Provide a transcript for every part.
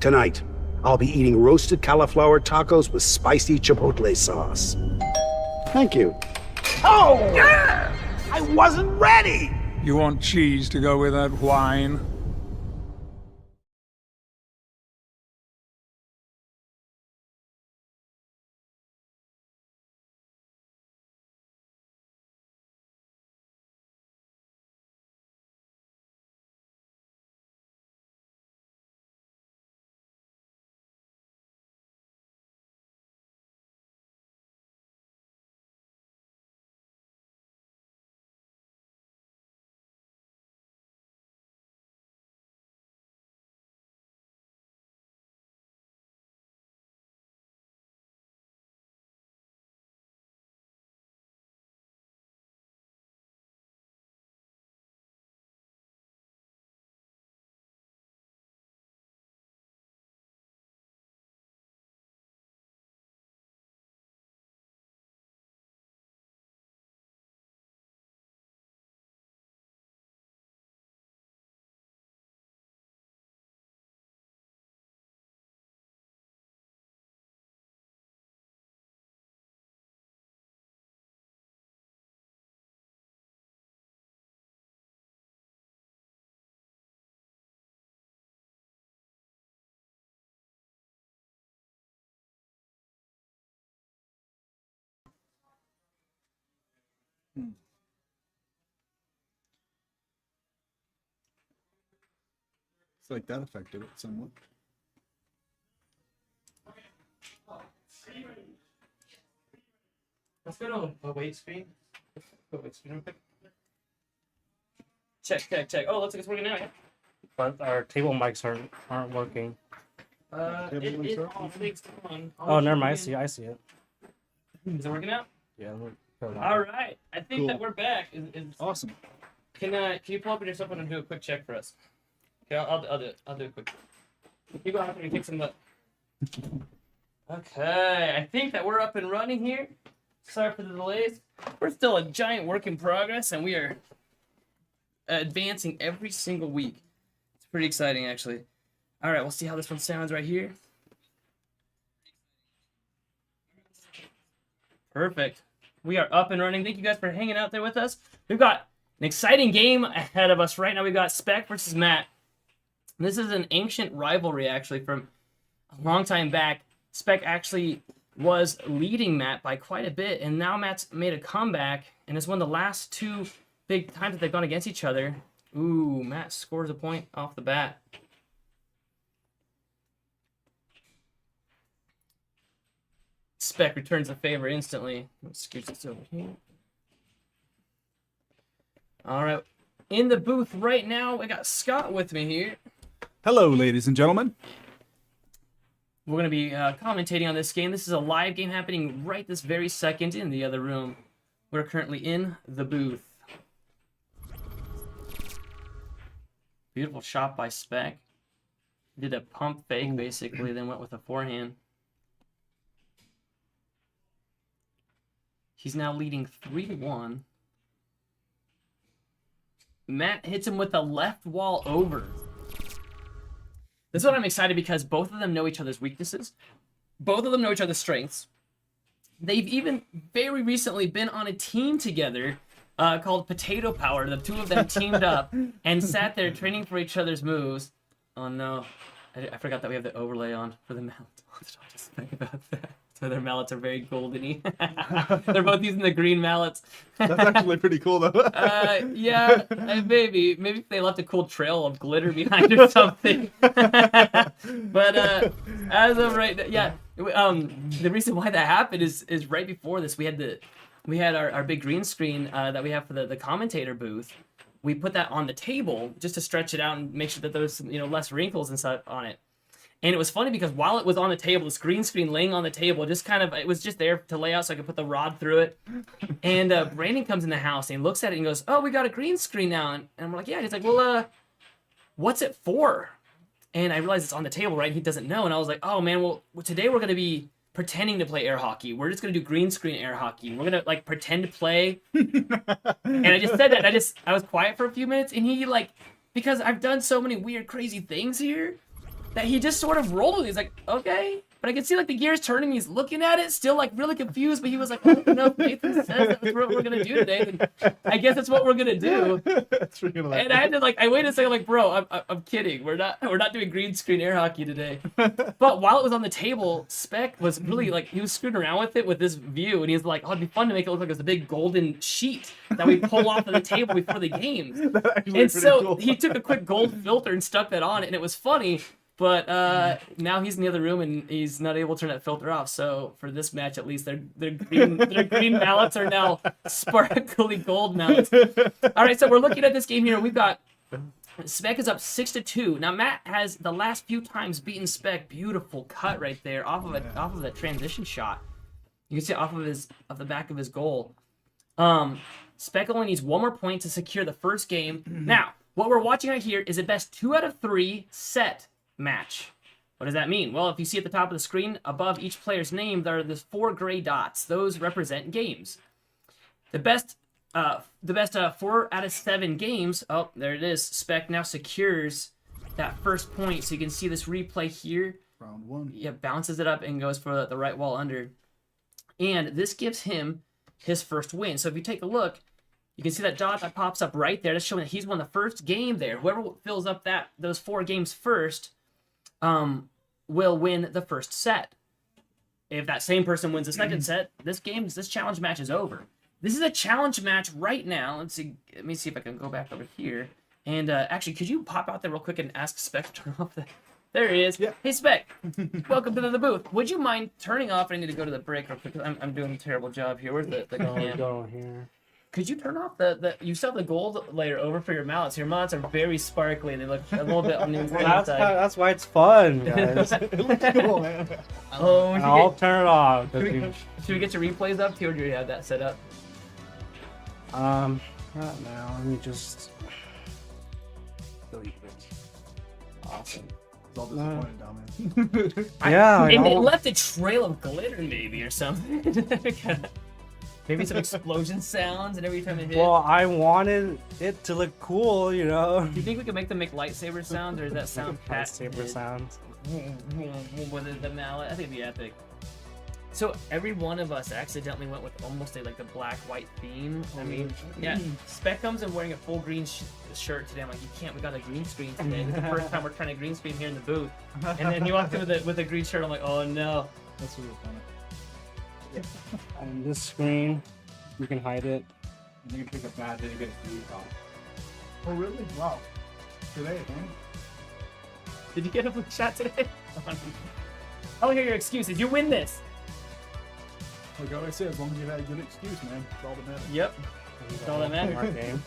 Tonight, I'll be eating roasted cauliflower tacos with spicy chipotle sauce. Thank you. Oh! Yeah! I wasn't ready! You want cheese to go with that wine? It's like that affected it somewhat. Let's go to a wait screen. Wait screen real quick. Check. Oh, looks like it's working now. Yeah. But our table mics aren't working. It's on. Oh, never mind. I see it. Is it working now? Yeah. All right. I think that we're back. Awesome. Can you pull up your cell phone and do a quick check for us? Okay, I'll do it. I'll do it quick. You go after me. Kick some butt. Okay, I think that we're up and running here. Sorry for the delays. We're still a giant work in progress, and we are advancing every single week. It's pretty exciting, actually. All right, we'll see how this one sounds right here. Perfect. We are up and running. Thank you guys for hanging out there with us. We've got an exciting game ahead of us right now. We've got Spek versus Matt. This is an ancient rivalry, actually, from a long time back. Spek actually was leading Matt by quite a bit, and now Matt's made a comeback, and it's one of the last two big times that they've gone against each other. Ooh, Matt scores a point off the bat. Spek returns the favor instantly. Let's scoot this over here. All right. In the booth right now, we got Scott with me here. Hello, ladies and gentlemen. We're going to be commentating on this game. This is a live game happening right this very second in the other room. We're currently in the booth. Beautiful shot by Spek. Did a pump fake, basically, then went with a forehand. He's now leading 3-1. Matt hits him with a left wall over. This one I'm excited because both of them know each other's weaknesses. Both of them know each other's strengths. They've even very recently been on a team together called Potato Power. The two of them teamed up and sat there training for each other's moves. Oh no, I forgot that we have the overlay on for the mallet. I'll just think about that. So their mallets are very goldeny. They're both using the green mallets. That's actually pretty cool, though. Yeah, maybe if they left a cool trail of glitter behind or something. But as of right now, yeah, the reason why that happened is right before this we had our big green screen that we have for the commentator booth. We put that on the table just to stretch it out and make sure that there's less wrinkles and stuff on it. And it was funny because while it was on the table, this green screen laying on the table, it was just there to lay out so I could put the rod through it. And Brandon comes in the house and he looks at it and goes, "Oh, we got a green screen now." And we're like, "Yeah." And he's like, "Well, what's it for?" And I realized it's on the table, right? And he doesn't know. And I was like, "Oh man, well today we're gonna be pretending to play air hockey. We're just gonna do green screen air hockey. We're gonna pretend to play." And I just said that. I was quiet for a few minutes, and he because I've done so many weird, crazy things here. that he just sort of rolled with. He's like, okay. But I can see like the gears turning. He's looking at it, still like really confused. But he was like, oh, you know, if Nathan says that's what we're gonna do today, then I guess that's what we're gonna do. That's freaking hilarious. And I had to I waited a second, like, bro, I'm kidding. We're not doing green screen air hockey today. But while it was on the table, Spek was really he was screwing around with it with this view, and he's like, oh, it'd be fun to make it look like it was a big golden sheet that we pull off of the table before the games. And so cool. he took a quick gold filter and stuck that on, and it was funny. But now he's in the other room and he's not able to turn that filter off. So for this match, at least, their green mallets are now sparkly gold mallets. All right, so we're looking at this game here. We've got Spek is up 6-2. Now Matt has the last few times beaten Spek. Beautiful cut right there off of that transition shot. You can see it off of the back of his goal. Spek only needs one more point to secure the first game. Now, what we're watching right here is a best 2 out of 3 set match. What does that mean? Well, if you see at the top of the screen above each player's name, there are the 4 gray dots. Those represent games. The best 4 out of 7 games. Oh, there it is. Spek now secures that first point. So you can see this replay here. Round 1. Yeah, bounces it up and goes for the right wall under. And this gives him his first win. So if you take a look, you can see that dot that pops up right there. That's showing that he's won the first game there. Whoever fills up those 4 games first will win the first set. If that same person wins the second set, this challenge match is over. This is a challenge match right now. Let me see if I can go back over here. And actually, could you pop out there real quick and ask Spek to turn off the... There he is. Yeah. Hey, Spek. Welcome to the booth. Would you mind turning off... I need to go to the break real quick. I'm doing a terrible job here. Where's the cam? Go here. Could you turn off you still have the gold layer over for your mallets? Your mallets are very sparkly. They look a little bit on the inside. That's why it's fun, guys. Cool, man. Oh, I'll turn it off. should we get your replays up too, or do you have that set up? Right now, let me just delete it. Awesome. It's all disappointed down there. Yeah, And it left a trail of glitter, maybe, or something. Maybe some explosion sounds, and every time it hit. Well, I wanted it to look cool, you know. Do you think we could make them make lightsaber sounds, or is that sound Lightsaber sounds. with the mallet? I think it'd be epic. So every one of us accidentally went with almost a black-white theme. I mean, yeah. Spek comes in wearing a full green shirt today. I'm like, you can't. We got a green screen today. It's the first time we're trying to green screen here in the booth. And then he walked in with a green shirt. I'm like, oh no. That's really funny. And this screen, you can hide it. And you can pick a bad day and get a free call. Oh, really? Wow. Today, man. Did you get a blue shot today? I don't hear your excuses. You win this. Like I always say, as long as you had a good excuse, man, it's all that matters. Yep. That's all that matters. Our game.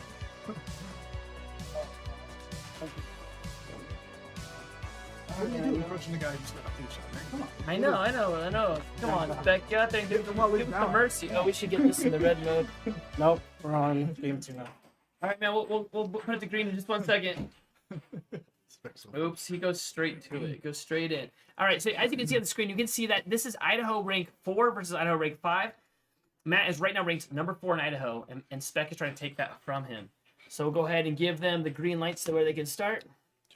What are you doing? Approaching the guy who just got a free shot, man. Come on. I know. Come on, Spek, get out there and give him some mercy. Oh, we should get this in the red mode. Nope, we're on game 2 now. All right, man. We'll put it to green in just 1 second. Spectacle. Oops, he goes straight to it. Goes straight in. All right, so as you can see on the screen, you can see that this is Idaho rank 4 versus Idaho rank 5. Matt is right now ranked number 4 in Idaho, and Spek is trying to take that from him. So we'll go ahead and give them the green lights to where they can start.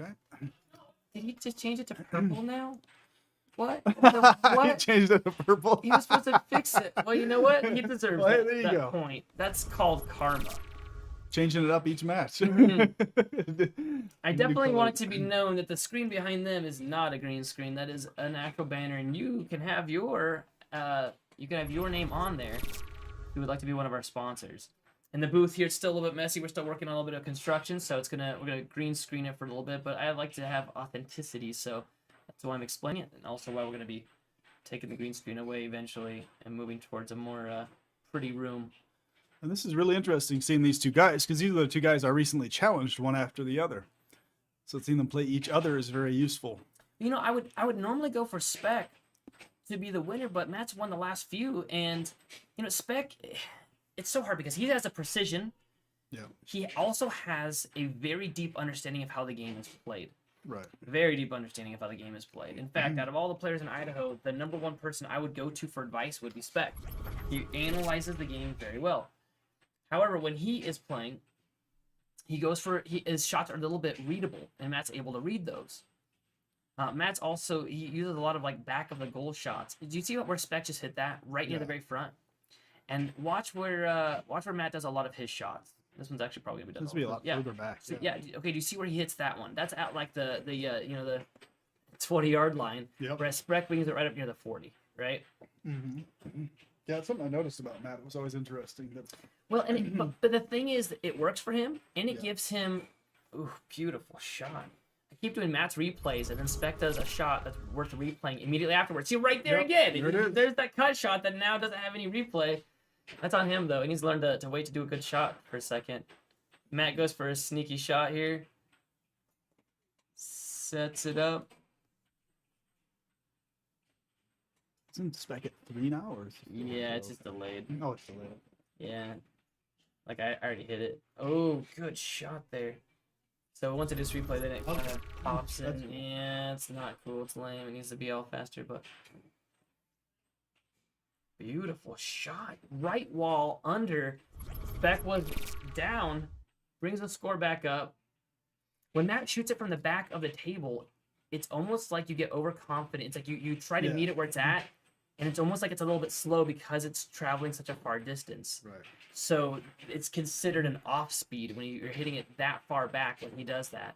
Okay. Did he just change it to purple now? What? What? He changed it to purple. He was supposed to fix it. Well, you know what? He deserves Well, that, there you that go. point. That's called karma. Changing it up each match. I definitely want it to be known that the screen behind them is not a green screen. That is an actual banner, and you can have your name on there if you would like to be one of our sponsors. In the booth here, it's still a little bit messy. We're still working on a little bit of construction, so we're gonna green screen it for a little bit. But I like to have authenticity, so that's why I'm explaining it, and also why we're gonna be taking the green screen away eventually and moving towards a more pretty room. And this is really interesting seeing these two guys, because these are the two guys I recently challenged one after the other. So seeing them play each other is very useful. You know, I would normally go for Spek to be the winner, but Matt's won the last few, and you know, Spek, it's so hard because he has a precision. Yeah. He also has a very deep understanding of how the game is played. Right. Very deep understanding of how the game is played. In fact, out of all the players in Idaho, the number 1 person I would go to for advice would be Spek. He analyzes the game very well. However, when he is playing, his shots are a little bit readable, and Matt's able to read those. Matt's also, he uses a lot of like back of the goal shots. Did you see where Spek just hit that right near the very front? And watch where Matt does a lot of his shots. This one's actually probably gonna be done. This will be a lot further back. So, yeah. Okay. Do you see where he hits that one? That's at like the 20-yard line. Yep. Whereas Spek brings it right up near the 40. Right. Mm-hmm. Yeah, it's something I noticed about Matt. It was always interesting. Well, and but the thing is, that it works for him, and it gives him, ooh, beautiful shot. I keep doing Matt's replays, and then Spek does a shot that's worth replaying immediately afterwards. See, right there again. There it is. There's that cut shot that now doesn't have any replay. That's on him, though. He needs to learn to wait to do a good shot for a second. Matt goes for a sneaky shot here. Sets it up. Isn't Spek at 3 now? Or Yeah, it's just delayed. Oh, it's delayed. Yeah. Like, I already hit it. Oh, good shot there. So once it is replay, then it kind of pops in. Yeah, it's not cool. It's lame. It needs to be all faster, but... Beautiful shot. Right wall under. Spek was down. Brings the score back up. When Matt shoots it from the back of the table, it's almost like you get overconfident. It's like you try to meet it where it's at, and it's almost like it's a little bit slow because it's traveling such a far distance. Right. So it's considered an off speed when you're hitting it that far back when he does that.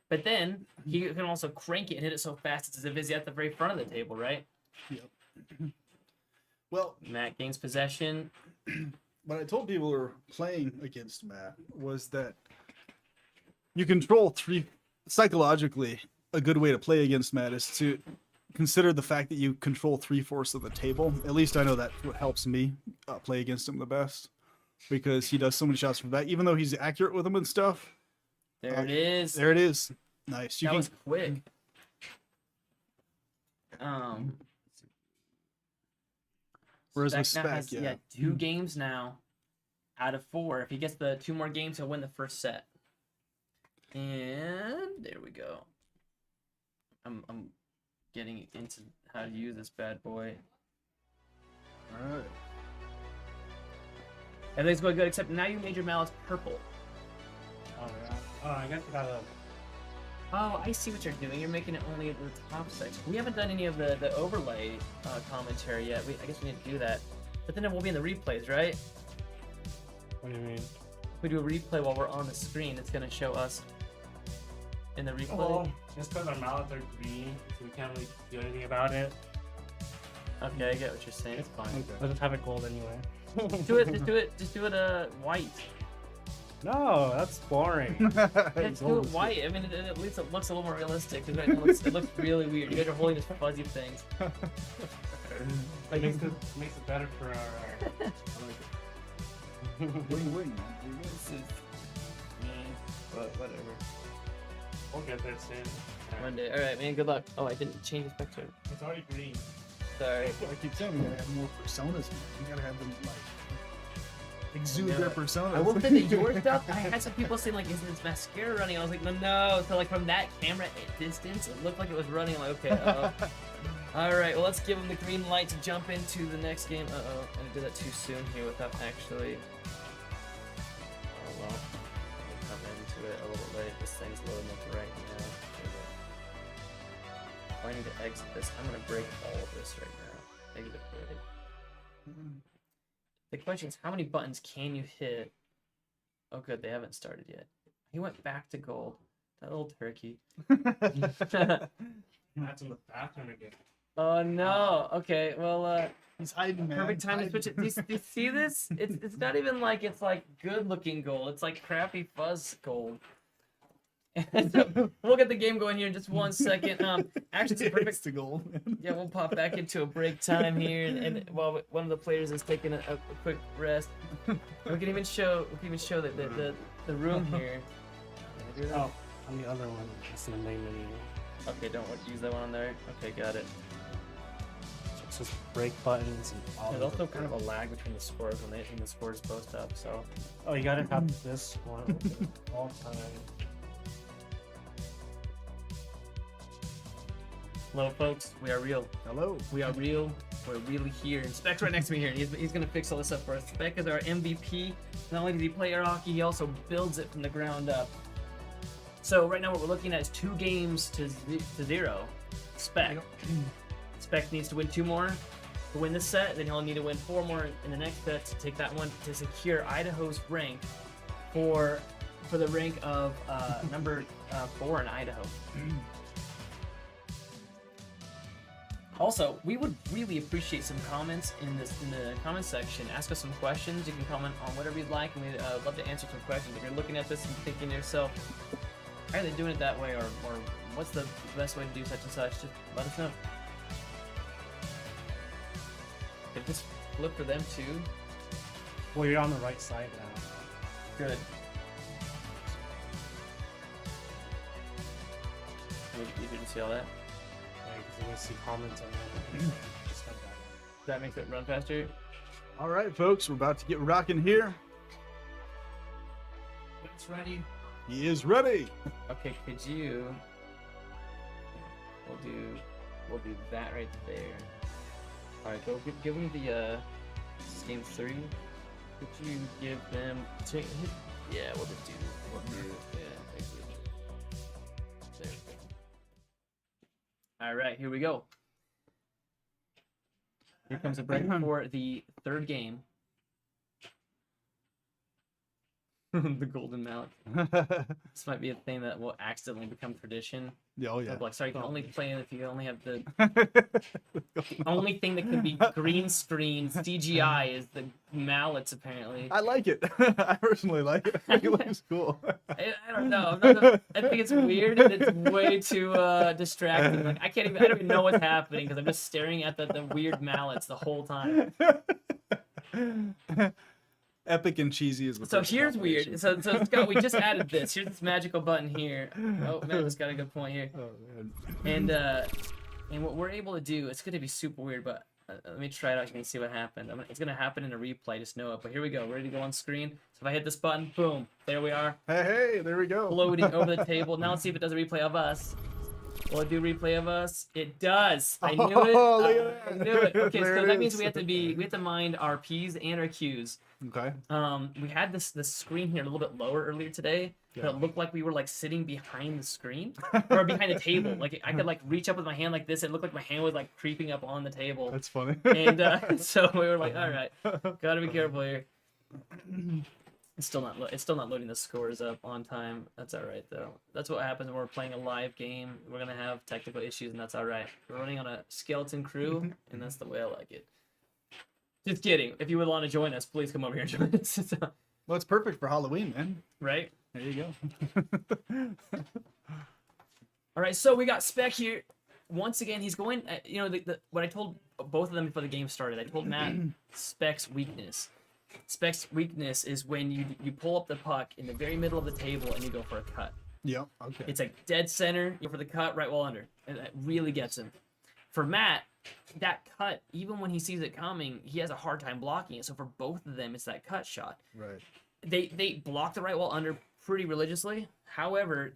But then he can also crank it and hit it so fast it's as if he's at the very front of the table, right? Yep. Well, Matt gains possession. what I told people who were playing against Matt was that you control 3 psychologically. A good way to play against Matt is to consider the fact that you control 3/4 of the table. At least I know that's what helps me play against him the best, because he does so many shots from that. Even though he's accurate with them and stuff. There it is. There it is. Nice. That was quick. Whereas with Spek now Spek, has, yeah. 2 games now out of 4. If he gets the 2 more games, he'll win the first set. And there we go. I'm getting into how to use this bad boy. All right. Everything's going good, except now you made your mallets purple. Oh yeah. Oh, I guess you gotta. Oh, I see what you're doing. You're making it only at the top section. We haven't done any of the overlay commentary yet. I guess we need to do that. But then it will be in the replays, right? What do you mean? If we do a replay while we're on the screen, it's going to show us in the replay. Well, just because our mallets are green, so we can't really do anything about it. Okay, I get what you're saying. It's fine. Okay. We'll just have it gold anyway. Just do it white. No, that's boring. Let's do it white. I mean, at least it looks a little more realistic. Because right now it looks really weird. You guys are holding these fuzzy things. It makes it better for our. Wing, man. This is but whatever. We'll get there soon. One day. All right, man. Good luck. Oh, I didn't change the spectrum. It's already green. Sorry. That's what I keep saying. We gotta have more personas, man. We gotta have them like exude No. their personas. I will say that your stuff. I had some people saying like, "Isn't this mascara running?" I was like, "No." So like from that camera distance, it looked like it was running. I'm like, okay. All right. Well, let's give him the green light to jump into the next game. I did that too soon here without actually. Oh well. I'll come into it a little bit late. This thing's loading up right now. If I need to exit this, I'm gonna break all of this right now. Exit quitting. The question is, how many buttons can you hit? Oh, good, they haven't started yet. He went back to gold. That little turkey. That's in the bathroom again. Oh no. Okay, well, He's hiding, man. perfect time to switch it. Do you see this? It's not even like it's like good looking gold. It's like crappy fuzz gold. So, we'll get the game going here in just 1 second. Actually, it's a perfect. to goal. Yeah, we'll pop back into a break time here, and while one of the players is taking a quick rest, we can even show the room here. Oh, on the other one, it's in the main menu. Okay, don't use that one on there. Okay, got it. So it's just break buttons and all. There's also kind of a lag between the scores when the scores post up. So. Oh, you gotta have this one open all the time. Hello, folks. We are real. Hello. We are real. We're really here. And Spek's right next to me here. And he's gonna fix all this up for us. Spek is our MVP. Not only does he play air hockey, he also builds it from the ground up. So right now what we're looking at is 2 games to 0. Spek. Spek needs to win 2 more to win this set, then he'll need to win 4 more in the next set to take that one to secure Idaho's rank for the rank of number 4 in Idaho. Also, we would really appreciate some comments in the comment section. Ask us some questions. You can comment on whatever you'd like, and we'd love to answer some questions. If you're looking at this and thinking to yourself, why are they doing it that way, or what's the best way to do such and such, just let us know. If this flip for them too. Well, you're on the right side now. Good. You didn't see all that? Yeah, because you're gonna see comments on that. Just like that. That makes it run faster. All right, folks, we're about to get rocking here. It's ready. He is ready. Okay, could you? We'll do that right there. All right, go give them the this is game 3. Could you give them? Yeah, we'll do. Yeah, basically. There we go. All right, here we go. Here comes a break for the 3rd game. The golden mallet. This might be a thing that will accidentally become tradition. Oh yeah. Like, sorry, you can only play it if you only have the only thing that can be green screen CGI is the mallets. Apparently, I like it. I personally like it. I think it looks cool. I don't know. I think it's weird and it's way too distracting. Like I don't even know what's happening because I'm just staring at the weird mallets the whole time. Epic and cheesy is the So first here's combination. weird. So Scott, we just added this. Here's this magical button here. Oh man, it's got a good point here. Oh, man. And what we're able to do, it's gonna be super weird, but let me try it out and see what happened. It's gonna happen in a replay, just know it. But here we go, ready to go on screen. So if I hit this button, boom, there we are, Hey, there we go. floating over the table. Now let's see if it does a replay of us. Will it do replay of us? It does. I knew it. Oh, look at I that. knew it. Okay, There so it that means is. we have to mind our P's and our Q's. Okay. We had this screen here a little bit lower earlier today, but it looked like we were like sitting behind the screen or behind the table. Like I could like reach up with my hand like this. It looked like my hand was like creeping up on the table. That's funny. And so we were like, all right, gotta be careful here. It's still not loading the scores up on time. That's all right though. That's what happens when we're playing a live game. We're gonna have technical issues, and that's all right. We're running on a skeleton crew, and that's the way I like it. Just kidding. If you would want to join us, please come over here and join us. Well, it's perfect for Halloween, man. Right? There you go. All right, so we got Spek here. Once again, he's going. What I told both of them before the game started, I told Matt Spek's weakness. Spek's weakness is when you pull up the puck in the very middle of the table and you go for a cut. Yep. Okay. It's like dead center, you go for the cut right well under, and that really gets him. For Matt, that cut, even when he sees it coming, he has a hard time blocking it. So for both of them, it's that cut shot. Right. They block the right wall under pretty religiously. However,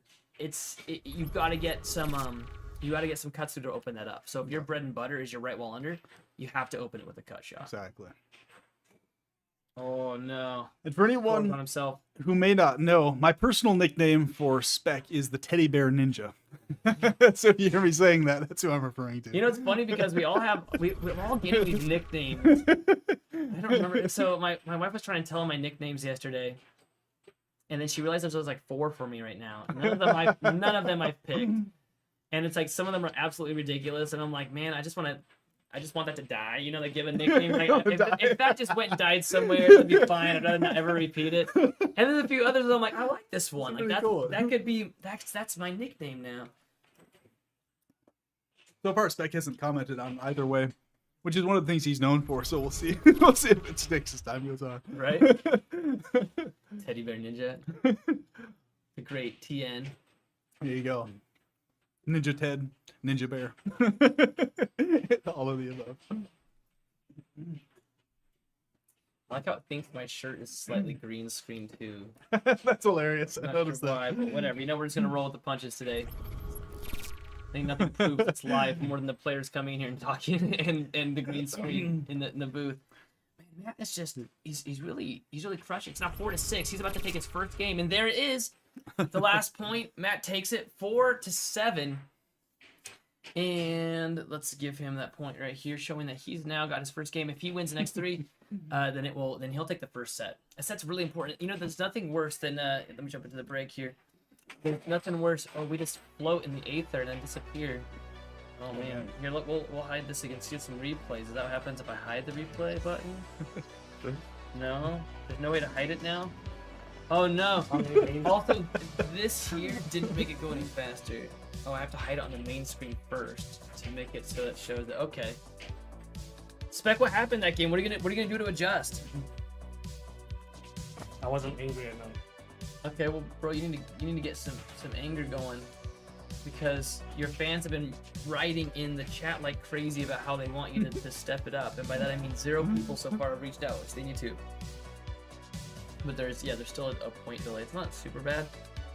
you've got to get some cuts through to open that up. So if your bread and butter is your right wall under, you have to open it with a cut shot. Exactly. Oh no! And for anyone on himself. who may not know, my personal nickname for Spek is the Teddy Bear Ninja. So if you hear me saying that, that's who I'm referring to. You know, it's funny because we're all getting these nicknames. I don't remember. So my wife was trying to tell him my nicknames yesterday, and then she realized there was like 4 for me right now. None of them I've picked, and it's like some of them are absolutely ridiculous, and I'm like, man, I just want that to die. You know, they give a nickname. Like, if that just went and died somewhere, it'd be fine. I'd rather not ever repeat it. And then a few others, I'm like, I like this one. Like Pretty cool. that could be that's my nickname now. So far, Spek hasn't commented on either way, which is one of the things he's known for. So we'll see. We'll see if it sticks as time goes on. Right? Teddy Bear Ninja. The great TN. There you go. Ninja Ted, Ninja Bear. All of the above. I like how it thinks my shirt is slightly green screen too. That's hilarious. I Not noticed sure why, that. but whatever. You know, we're just gonna roll with the punches today. I think nothing proves it's live more than the players coming in here and talking and the green screen in the booth. Man, Matt is just he's really crushing. It's now 4-6. He's about to take his first game, and there it is. The last point, Matt takes it 4-7. And let's give him that point right here, showing that he's now got his first game. If he wins the next 3, then he'll take the first set. A set's really important. You know, there's nothing worse than let me jump into the break here. There's nothing worse. Oh, we just float in the aether and then disappear. Oh man. Here, look, we'll hide this again. See some replays. Is that what happens if I hide the replay button? No, there's no way to hide it now. Oh no. Also, this here didn't make it go any faster. Oh, I have to hide it on the main screen first to make it so it shows that. Okay. Spek, what happened that game? What are you gonna do to adjust? I wasn't angry enough. Okay, well, bro, you need to get some anger going, because your fans have been writing in the chat like crazy about how they want you to step it up, and by that I mean 0 people so far have reached out, which they need to. But there's still a point delay. It's not super bad,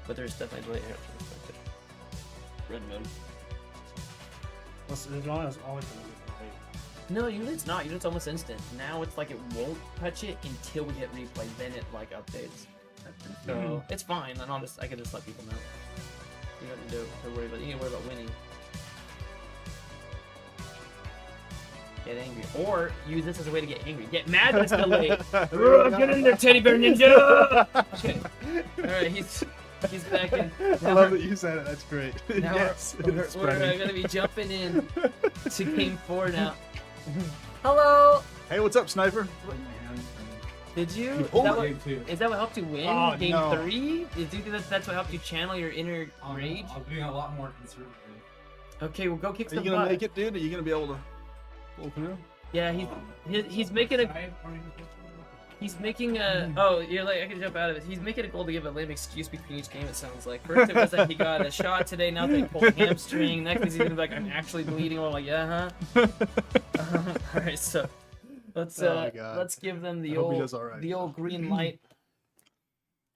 but there's definitely a delay here. Red mode. Well, so there's always a little bit. No, usually it's not. Usually it's almost instant. Now it's like it won't touch it until we hit replay, then it like updates. So it's fine. And I can just let people know. You don't need to worry about. You need to worry about winning. Get angry, or use this as a way to get angry. Get mad that it's delayed. Get in there, teddy bear ninja. Okay. All right, he's back in. I love that you said it. That's great. Now Yes, we're it's spreading. gonna be jumping in to game 4 now. Hello. Hey, what's up, Sniper? Did you? Is that what helped you win Oh, game no. 3? Did you think that's what helped you channel your inner rage? I'm being a lot more conservative. Okay, well go kick Are some you gonna butt. make it, dude? Are you gonna be able to pull through? Yeah, he's making a. He's making a. Oh, you're like, I can jump out of it. He's making a goal to give a lame excuse between each game, it sounds like. First it was that he got a shot today, now they pulled a hamstring. Next he's gonna be like, I'm actually bleeding. I'm like, yeah, huh? Alright, so let's Oh my God. let's give them I the hope he old does all right. the old green light.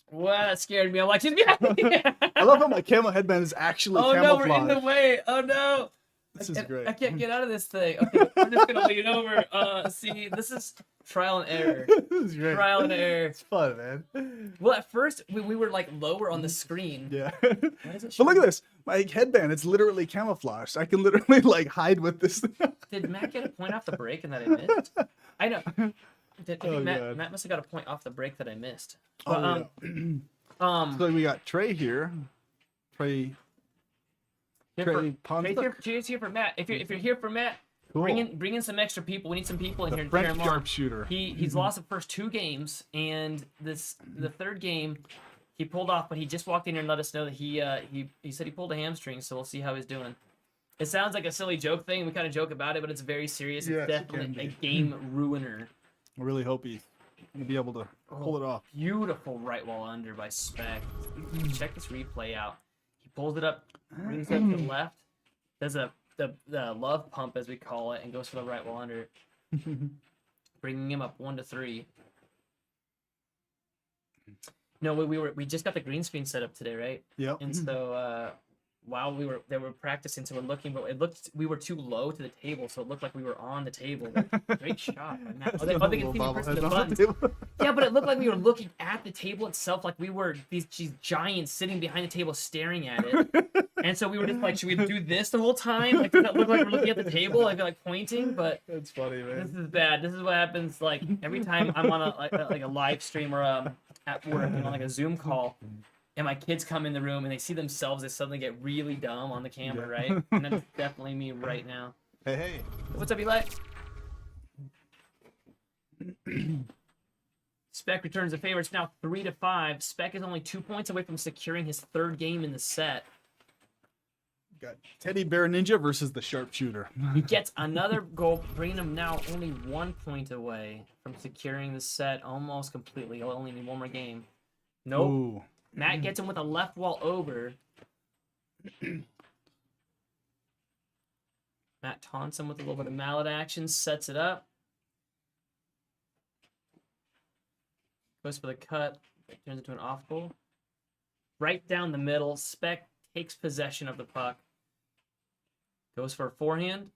Well, that scared me. I'm like, she's behind me. I love how my camo headband is actually Oh no, camouflage. we're in the way. Oh no. This is great. I can't get out of this thing. Okay, I'm just gonna lean over. See, this is trial and error. This is great. Trial and error. It's fun, man. Well, at first we were like lower on the screen. Yeah. Why does it show But look at this. My headband, it's literally camouflaged. I can literally like hide with this thing. Did Matt get a point off the break and that I missed? I know. I think Oh, Matt God. must have got a point off the break that I missed. Oh, But, So we got Trey here. Trey Trey Ponce. Cheers here for Matt. If you're here for Matt, Cool. bring in some extra people. We need some people in here The to cheer French him on. sharpshooter. He's lost the first 2 games, and the third game he pulled off, but he just walked in here and let us know that he said he pulled a hamstring, so we'll see how he's doing. It sounds like a silly joke thing. We kind of joke about it, but it's very serious. Yes, It's it can definitely a be. game ruiner. I really hope he's gonna be able to pull it off. Beautiful right wall under by Spek. Check this replay out. He pulls it up, brings it up to the left, does the love pump as we call it, and goes for the right wall under, bringing him up 1-3. No, we just got the green screen set up today, right? Yep. And so while they were practicing, so we're looking, but we were too low to the table, so it looked like we were on the table. Great shot by Matt. Oh, they can see me pressing the buttons. Yeah, but it looked like we were looking at the table itself, like we were these giants sitting behind the table staring at it. And so we were just like, should we do this the whole time? Like, does that look like we're looking at the table? I feel like pointing, but That's funny, this man. is bad. This is what happens like every time I'm on a live stream or at work, like a Zoom call, and my kids come in the room and they see themselves, they suddenly get really dumb on the camera, Yeah. right? And that's definitely me right now. Hey. What's up, Eli? Spek returns the favor. It's now 3-5. Spek is only 2 points away from securing his 3rd game in the set. Got Teddy Bear Ninja versus the sharpshooter. He gets another goal, bringing him now only 1 point away from securing the set almost completely. He'll only need 1 more game. Nope. Ooh. Matt gets him with a left wall over. Matt taunts him with a little bit of mallet action, sets it up. Goes for the cut, turns into an off goal. Right down the middle, Spek takes possession of the puck. Goes for a forehand.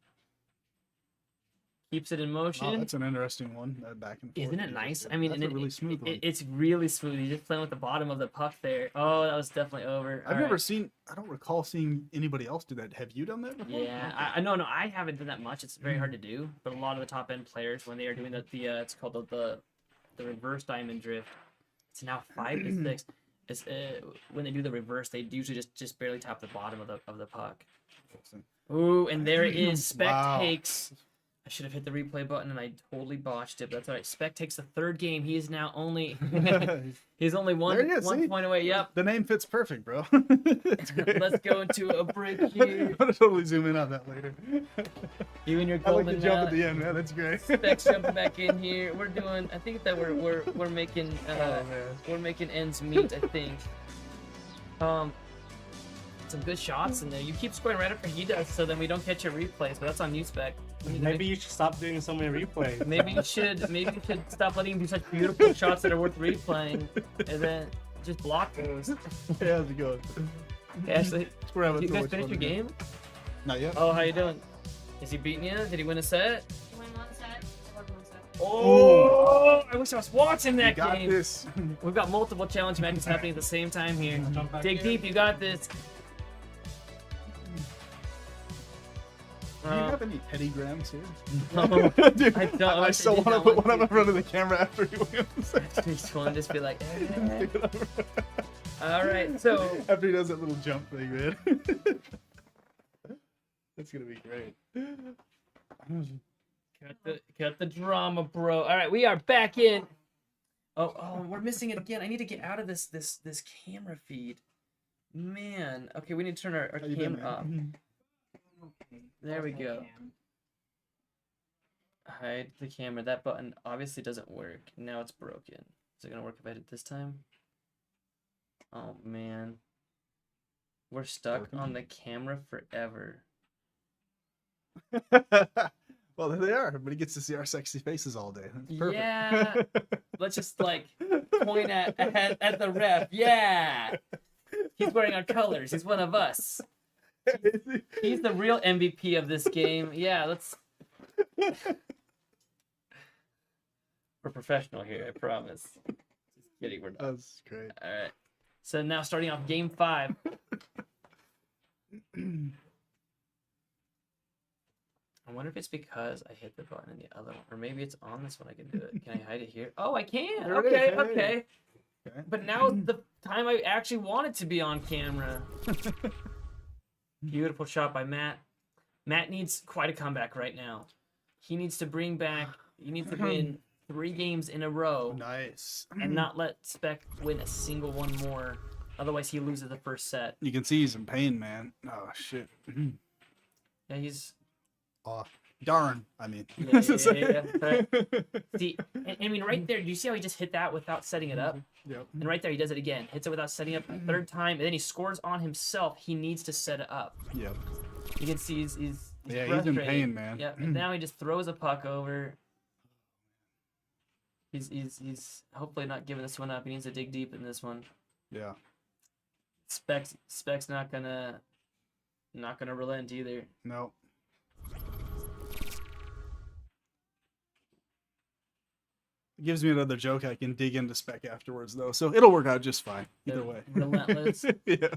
keeps it in motion. Oh, that's an interesting one. That back and forth. Isn't it nice? I mean, that's and a really smooth one. it's really smooth. You're just playing with the bottom of the puck there. Oh, that was definitely over. I've never seen. I don't recall seeing anybody else do that. Have you done that before? Yeah, I no, I haven't done that much. It's very hard to do. But a lot of the top end players, when they are doing it's called the reverse diamond drift. It's now 5 to 6. It's when they do the reverse, they usually just barely tap the bottom of the puck. Ooh, and there it is. Spek Wow. takes. I should have hit the replay button and I totally botched it, but that's all right. Spek takes the third game. He is now only he's only one There he is, see? point away. Yep. The name fits perfect, bro. Let's go into a break here. I'm gonna totally zoom in on that later. You and your I like golden the jump at mallet. the end, man. That's great. Spek's jumping back in here. We're doing. I think that we're making man. we're making ends meet. I think. Some good shots in there. You keep scoring right after he does, so then we don't catch your replays. But that's on you, Spek. Maybe you should stop doing so many replays. Maybe you should stop letting him do such beautiful shots that are worth replaying, and then just block those. Hey, how's it going? Okay, Ashley, We're having did you so guys much finish fun your here. game? Not yet. Oh, how you doing? Is he beating you? Did he win a set? Win one set, or one set. Oh, I wish I was watching You that got game. this. We've got multiple challenge matches happening at the same time here. Jump back Dig in. deep, you got this. Do you have any Teddy Grahams here? No, Dude, I don't. I still did want to not put want one up in to. front of the camera after he wins. I just want to just be like, eh. All right, so After he does that little jump thing, man. That's gonna be great. cut the drama, bro. All right, we are back in. Oh, we're missing it again. I need to get out of this camera feed. Man, okay, we need to turn our How you been, camera up. man? There we go. Hide the camera. That button obviously doesn't work. Now it's broken. Is it gonna work if I hit it this time? Oh man. We're stuck on the camera forever. Well, there they are. Everybody gets to see our sexy faces all day. That's perfect. Yeah. Let's just like point at the ref. Yeah. He's wearing our colors. He's one of us. He's the real MVP of this game. Yeah, let's. We're professional here, I promise. Just kidding, we're not. That's great. All right. So now starting off game 5. I wonder if it's because I hit the button in the other one, or maybe it's on this one. I can do it. Can I hide it here? Oh, I can. There it is, Okay, hey. okay. Okay. But now is the time I actually wanted to be on camera. Beautiful shot by Matt. Matt needs quite a comeback right now. He needs to bring back. He needs to win 3 games in a row Nice. and not let Spek win a single one more. Otherwise, he loses the first set. You can see he's in pain, man. Oh shit. Yeah, he's. Oh, darn. I mean. Yeah. Right. See, and I mean, right there, do you see how he just hit that without setting it up? Yep. And right there, he does it again. Hits it without setting up a third time, and then he scores on himself. He needs to set it up. Yep. You can see he's Yeah, he's in frustrated. pain, man. Yeah, and now he just throws a puck over. He's hopefully not giving this one up. He needs to dig deep in this one. Yeah. Spek's not gonna relent either. No. It gives me another joke I can dig into Spek afterwards, though, so it'll work out just fine either The way. relentless. Yeah.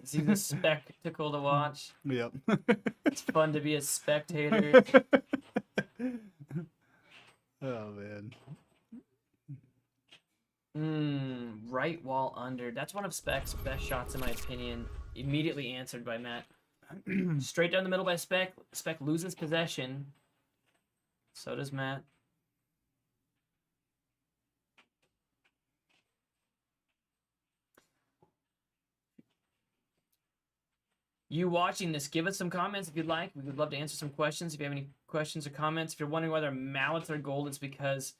He's a spectacle to watch. Yep. It's fun to be a spectator. Oh man. Right wall under. That's one of Spek's best shots in my opinion. Immediately answered by Matt. Straight down the middle by Spek. Spek loses possession. So does Matt. You watching this, give us some comments if you'd like. We would love to answer some questions. If you have any questions or comments, if you're wondering whether mallets are gold, it's because,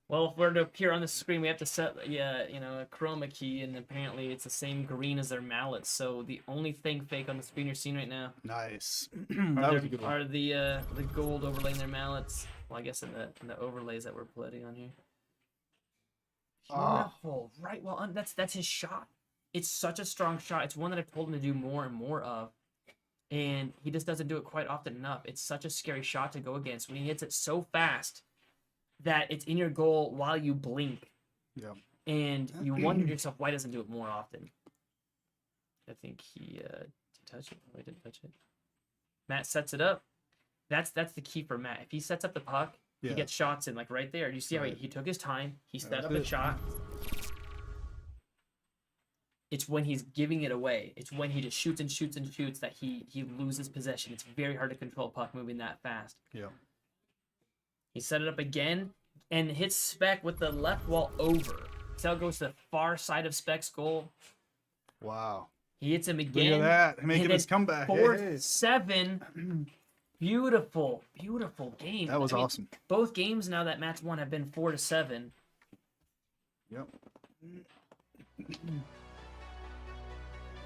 well, if we're to appear on the screen, we have to set, a chroma key, and apparently it's the same green as their mallets. So the only thing fake on the screen you're seeing right now Nice. That was a good one. are the gold overlaying their mallets. Well, I guess in the overlays that we're putting on here. Ah. Beautiful, right? Well, that's his shot. It's such a strong shot. It's one that I've told him to do more and more of. and he just doesn't do it quite often enough. It's such a scary shot to go against when he hits it so fast that it's in your goal while you blink. Yeah. And you wonder to yourself, why doesn't do it more often? I think he did touch it. Oh, he didn't touch it. Matt sets it up. That's the key for Matt. If he sets up the puck, he gets shots in like right there. You see how he took his time. He set up the shot. It's when he's giving it away. It's when he just shoots and shoots and shoots that he loses possession. It's very hard to control puck moving that fast. Yeah. He set it up again and hits Spek with the left wall over. So it goes to the far side of Spek's goal. Wow. He hits him again. Look at that. Making his comeback. 4-7. Beautiful, beautiful game. That was awesome. Both games now that Matt's won have been 4-7. Yep.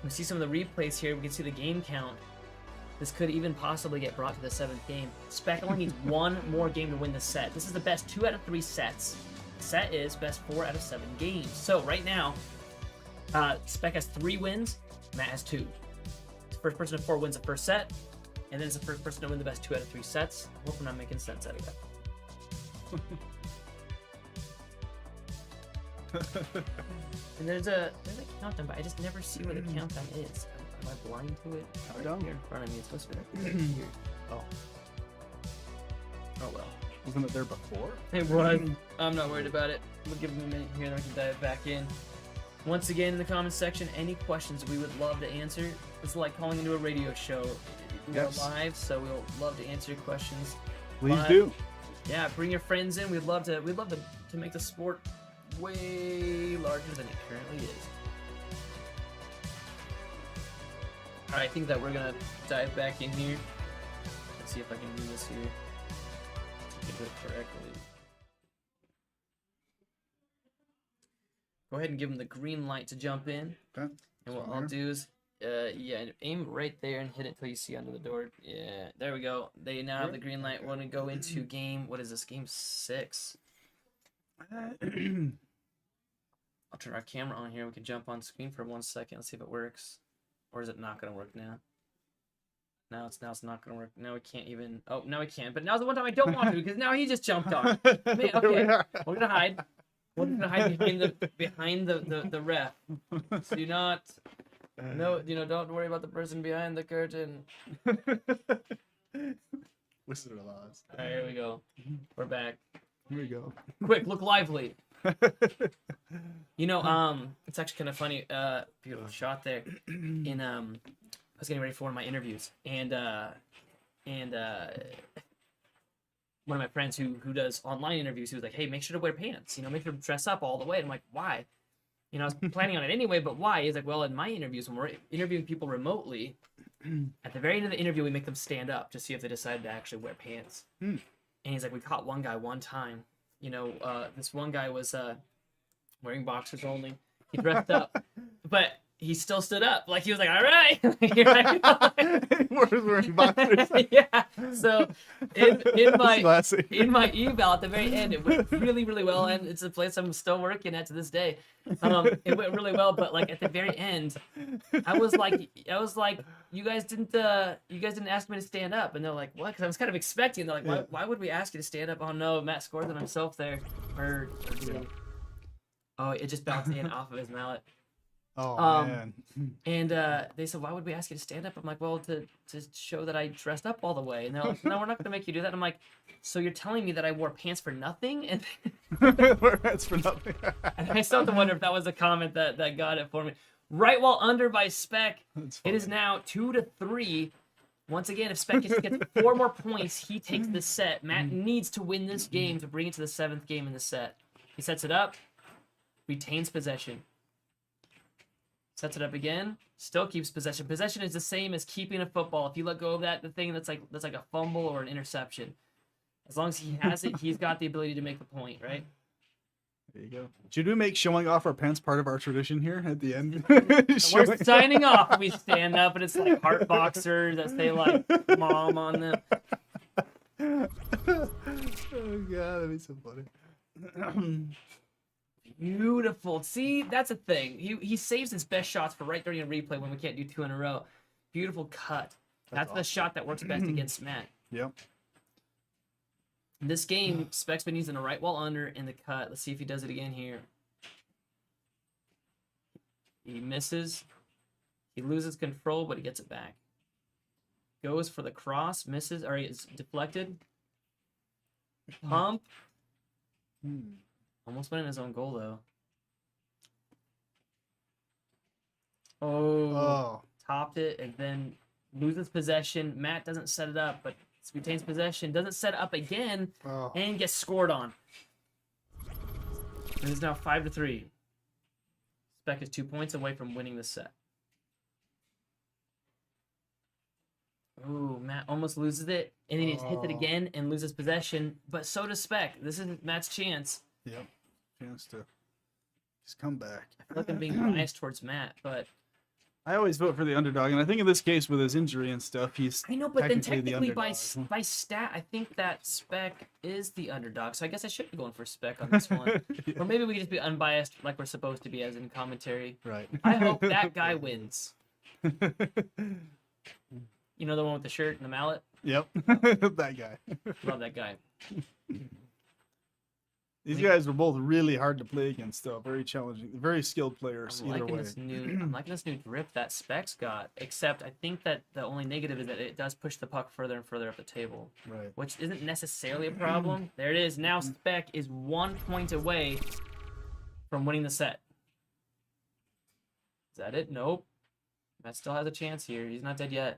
We see some of the replays here. We can see the game count. This could even possibly get brought to the 7th game. Spek only needs one more game to win the set. This is the best 2 out of 3 sets. The set is best 4 out of 7 games. So right now, Spek has 3 wins. Matt has 2. The first person to 4 wins the first set, and then it's the first person to win the best 2 out of 3 sets. I hope I'm not making sense out of that. And there's a countdown, but I just never see where the countdown is. Am I blind to it? Right here in front of me. It's supposed to be right here. Oh. Oh well. Wasn't it there before? It was. I'm not worried about it. We'll give them a minute here and we can dive back in. Once again, in the comments section, any questions we would love to answer. It's like calling into a radio show. We are live, so we'll love to answer your questions. Please do. Yeah, bring your friends in. We'd love to make the sport way larger than it currently is. Alright, I think that we're gonna dive back in here. Let's see if I can do this here to do it correctly. Go ahead and give them the green light to jump in. Okay. And what I'll do is, aim right there and hit it till you see under the door. Yeah, there we go. They now have the green light. We're gonna go into game. What is this? Game 6. I'll turn our camera on here. We can jump on screen for 1 second. Let's see if it works. Or is it not gonna work now? Now it's not gonna work. Now we can't even. Oh, now we can. But now's the one time I don't want to because now he just jumped on. Okay, we're gonna hide. We're gonna hide behind the ref. So do not. No, don't worry about the person behind the curtain. Wizard of Oz. All right, here we go. We're back. Here we go. Quick, look lively. It's actually kind of funny. Beautiful shot there. I was getting ready for one of my interviews, and one of my friends who does online interviews, he was like, "Hey, make sure to wear pants. Make sure to dress up all the way." And I'm like, "Why?" I was planning on it anyway, but why? He's like, "Well, in my interviews, when we're interviewing people remotely, at the very end of the interview, we make them stand up to see if they decided to actually wear pants." And he's like, "We caught one guy one time. This one guy was wearing boxers only. He dressed up, but he still stood up. Like he was like, all right." We're wearing boxers. Yeah. So in my eval at the very end, it went really, really well, and it's a place I'm still working at to this day. It went really well, but like at the very end, I was like, you guys didn't ask me to stand up, and they're like, what? Because I was kind of expecting. They're like, why would we ask you to stand up? Oh no, Matt scored on himself there. Oh, it just bounced in off of his mallet. Oh man. And they said, why would we ask you to stand up? I'm like, well, to show that I dressed up all the way. And they're like, no, we're not gonna make you do that. And I'm like, so you're telling me that I wore pants for nothing? And Wear pants for nothing. and I still have to wonder if that was a comment that got it for me. Right while under by Spek, it is now 2-3. Once again, if Spek gets 4 more points, he takes the set. Matt needs to win this game to bring it to the 7th game in the set. He sets it up, retains possession. Sets it up again, still keeps possession. Possession is the same as keeping a football. If you let go of the thing that's like a fumble or an interception. As long as he has it, he's got the ability to make the point, right? There you go. Should we make showing off our pants part of our tradition here at the end? We're signing off. We stand up and it's like heart boxers that say like mom on them. Oh god, that'd be so funny. Beautiful. See, that's a thing. He saves his best shots for right during a replay when we can't do 2 in a row. Beautiful cut. That's the shot that works best against Matt. Yep. In this game, Spek's been using a right wall under in the cut. Let's see if he does it again here. He misses. He loses control, but he gets it back. Goes for the cross, misses, or it's deflected. Pump. Almost went in his own goal, though. Oh. Topped it, and then loses possession. Matt doesn't set it up, but retains possession. Doesn't set it up again, and gets scored on. It is now 5-3. Spek is 2 points away from winning the set. Ooh, Matt almost loses it, and then he hits it again and loses possession. But so does Spek. This is Matt's chance. Yep. Chance to just come back. I feel like I'm being biased towards Matt, but I always vote for the underdog, and I think in this case with his injury and stuff, he's I know, but then technically the by stat, I think that Spek is the underdog. So I guess I should be going for Spek on this one. Or maybe we could just be unbiased like we're supposed to be as in commentary. Right. I hope that guy wins. You know, the one with the shirt and the mallet? Yep. That guy. Love that guy. These guys were both really hard to play against, though. Very challenging. Very skilled players, I'm either liking way. I'm liking this new grip that Spek's got, except I think that the only negative is that it does push the puck further and further up the table. Right. Which isn't necessarily a problem. There it is. Now Spek is 1 point away from winning the set. Is that it? Nope. Matt still has a chance here. He's not dead yet.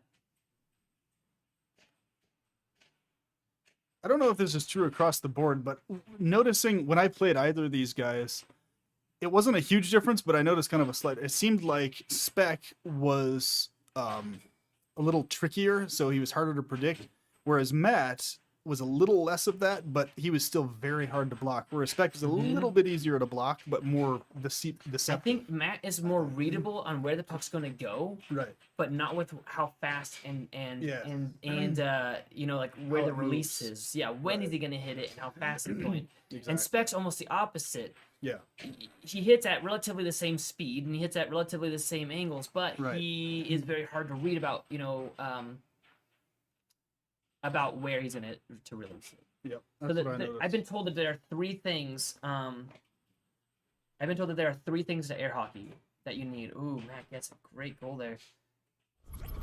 I don't know if this is true across the board, but noticing when I played either of these guys, it wasn't a huge difference, but I noticed kind of a slight. It seemed like Spek was a little trickier, so he was harder to predict, whereas Matt was a little less of that, but he was still very hard to block. Whereas Spek was a little bit easier to block, but more deceptive. I think Matt is more readable on where the puck's going to go, Right. but not with how fast and you know, like where How the it release moves. is. Yeah, when is he going to hit it and how fast it's going. Exactly. And Spek's almost the opposite. Yeah. He hits at relatively the same speed and he hits at relatively the same angles, but Right. he is very hard to read about, you know, about where he's in it to release it. Yep. So That's what I noticed. I've been told that there are three things. I've been told that there are three things to air hockey that you need. Ooh, Matt gets a great goal there.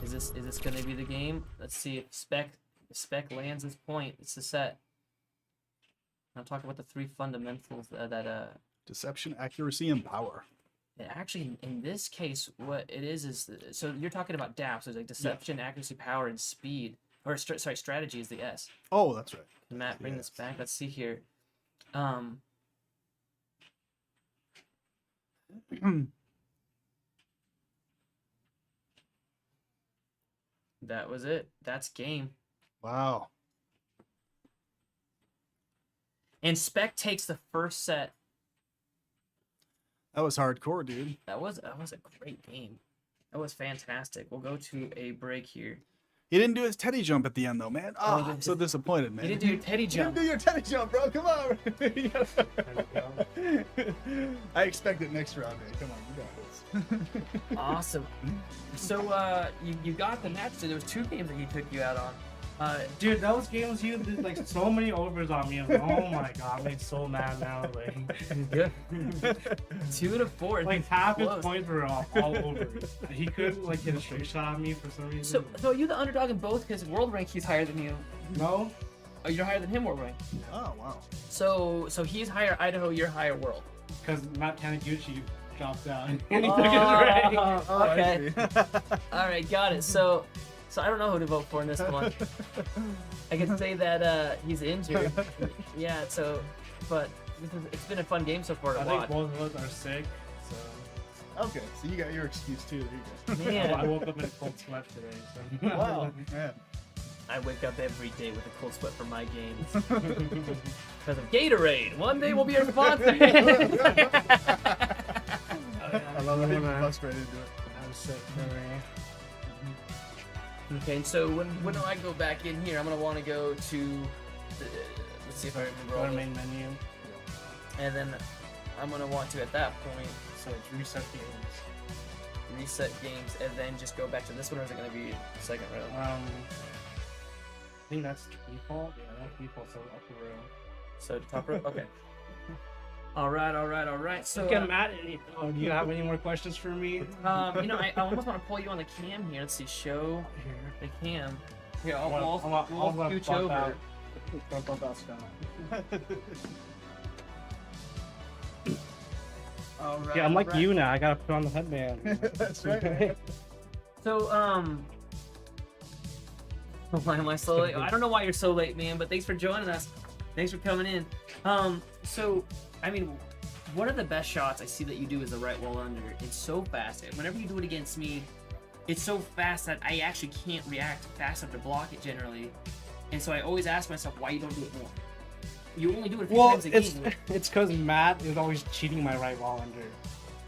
Is this going to be the game? Let's see if Spek lands this point. It's the set. I'll talk about the three fundamentals that Deception, accuracy, and power. actually in this case what it is so you're talking about DAP, so it's like deception, accuracy, power, and speed. Or sorry, strategy is the S. Oh, that's right. Can Matt bring this back? Let's see here. That was it. That's game. Wow. And Spek takes the first set. That was hardcore, dude. That was a great game. That was fantastic. We'll go to a break here. He didn't do his teddy jump at the end, though, man. Oh, I'm so disappointed, man. You didn't do your teddy You jump. didn't do your teddy jump, bro. Come on. I expect it next round, man. Come on, you got this. Awesome. So you got the match. So there was two games that he took you out on. Dude, those games you did like so many overs on me. I'm like, oh my god, I'm like so mad now. Like, 2-4. like half his Close. points were all over. He couldn't like hit a straight shot at me for some reason. So are you the underdog in both? Because world rank he's higher than you. No, Oh, you're higher than him world rank. Oh, wow. So he's higher Idaho, you're higher world. because Matt Taniguchi dropped down and he took his rank. Okay. All right, got it. So I don't know who to vote for in this one. I can say that he's injured. Yeah. So, but it's been a fun game so far to I think watch. both of us are sick. So Okay, so you got your excuse too. There you go. Man. I woke up in a cold sweat today. So. Wow. Man. I wake up every day with a cold sweat for my games. Because of Gatorade. One day we'll be our sponsor. I love it. Bust right into it. I'm sick today. Okay, and so when do I go back in here? I'm gonna want to go to. Let's see if I remember all Our this. main menu. And then I'm gonna want to at that point. So it's reset games. reset games and then just go back to this one, or is it going to be second round? I think that's default. Yeah, that's default. So upper row. So top row. Okay. All right. So Okay, Matt. Do you have any more questions for me? I almost want to pull you on the cam here. Let's see, show the cam. Here, I'll scooch over. All right. Yeah, I'm like you now. I gotta put on the headband. That's right. So, why am I so late? I don't know why you're so late, man, but thanks for joining us. Thanks for coming in. So, I mean, one of the best shots I see that you do is the right wall under. It's so fast. And whenever you do it against me, it's so fast that I actually can't react fast enough to block it generally. And so I always ask myself why you don't do it more. You only do it a few times a game. It's because Matt is always cheating my right wall under.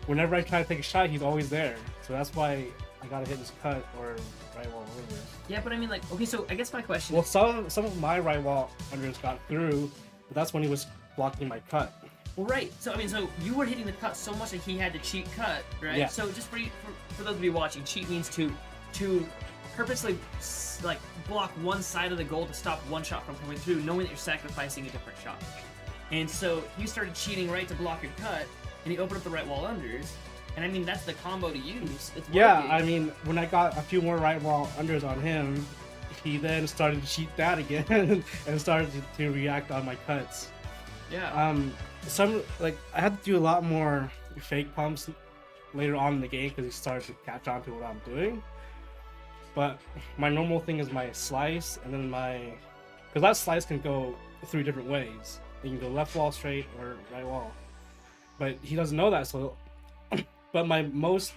Whenever I try to take a shot, he's always there. So that's why I gotta hit this cut or right wall overs. Yeah, but I mean, like, okay, so I guess my question Well, is... some of my right wall unders got through, but that's when he was blocking my cut. Well, right. So, I mean, so you were hitting the cut so much that he had to cheat cut, right? Yeah. So just for those of you watching, cheat means to purposely, like, block one side of the goal to stop one shot from coming through, knowing that you're sacrificing a different shot. And so you started cheating right to block your cut, and he opened up the right wall unders. And I mean, that's the combo to use. It's Yeah, working. I mean, when I got a few more right wall unders on him, he then started to cheat that again and started to react on my cuts. Yeah. I had to do a lot more fake pumps later on in the game because he started to catch on to what I'm doing. But my normal thing is my slice, and then because that slice can go 3 different ways. You can go left wall straight or right wall. But he doesn't know that, so. But my most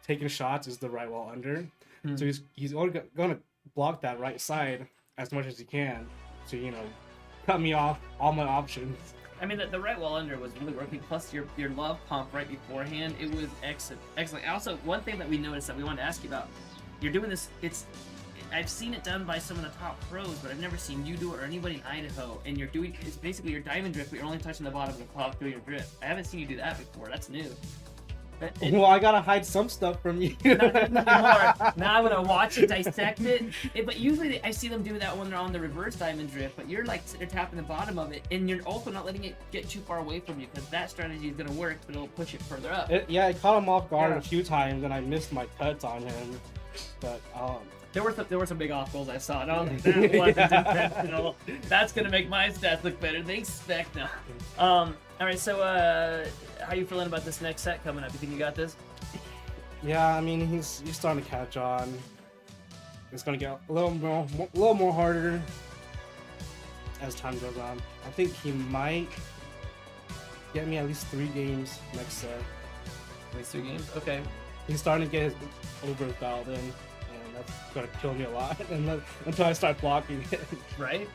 taken shots is the right wall under. So he's only gonna block that right side as much as he can to cut me off all my options. I mean, the right wall under was really working. Plus, your love pump right beforehand, it was excellent. Also, one thing that we noticed that we wanted to ask you about, you're doing this. I've seen it done by some of the top pros, but I've never seen you do it or anybody in Idaho. And it's basically your diamond drift, but you're only touching the bottom of the clock doing your drift. I haven't seen you do that before. That's new. Well, I gotta hide some stuff from you. Not anymore. Now I'm gonna watch it, dissect it. But usually I see them do that when they're on the reverse diamond drift. But you're like they're tapping the bottom of it, and you're also not letting it get too far away from you because that strategy is gonna work, but it'll push it further up. I caught him off guard a few times, and I missed my cuts on him. But there were some big off goals I saw. No, that wasn't intentional. That's gonna make my stats look better. Thanks, Spek. No. All right. So, how you feeling about this next set coming up? You think you got this? Yeah, I mean he's starting to catch on. It's gonna get a little more harder as time goes on. I think he might get me at least 3 games next set. At least 3 games. Okay. He's starting to get his overs dialed in, and that's gonna kill me a lot until I start blocking it. Right?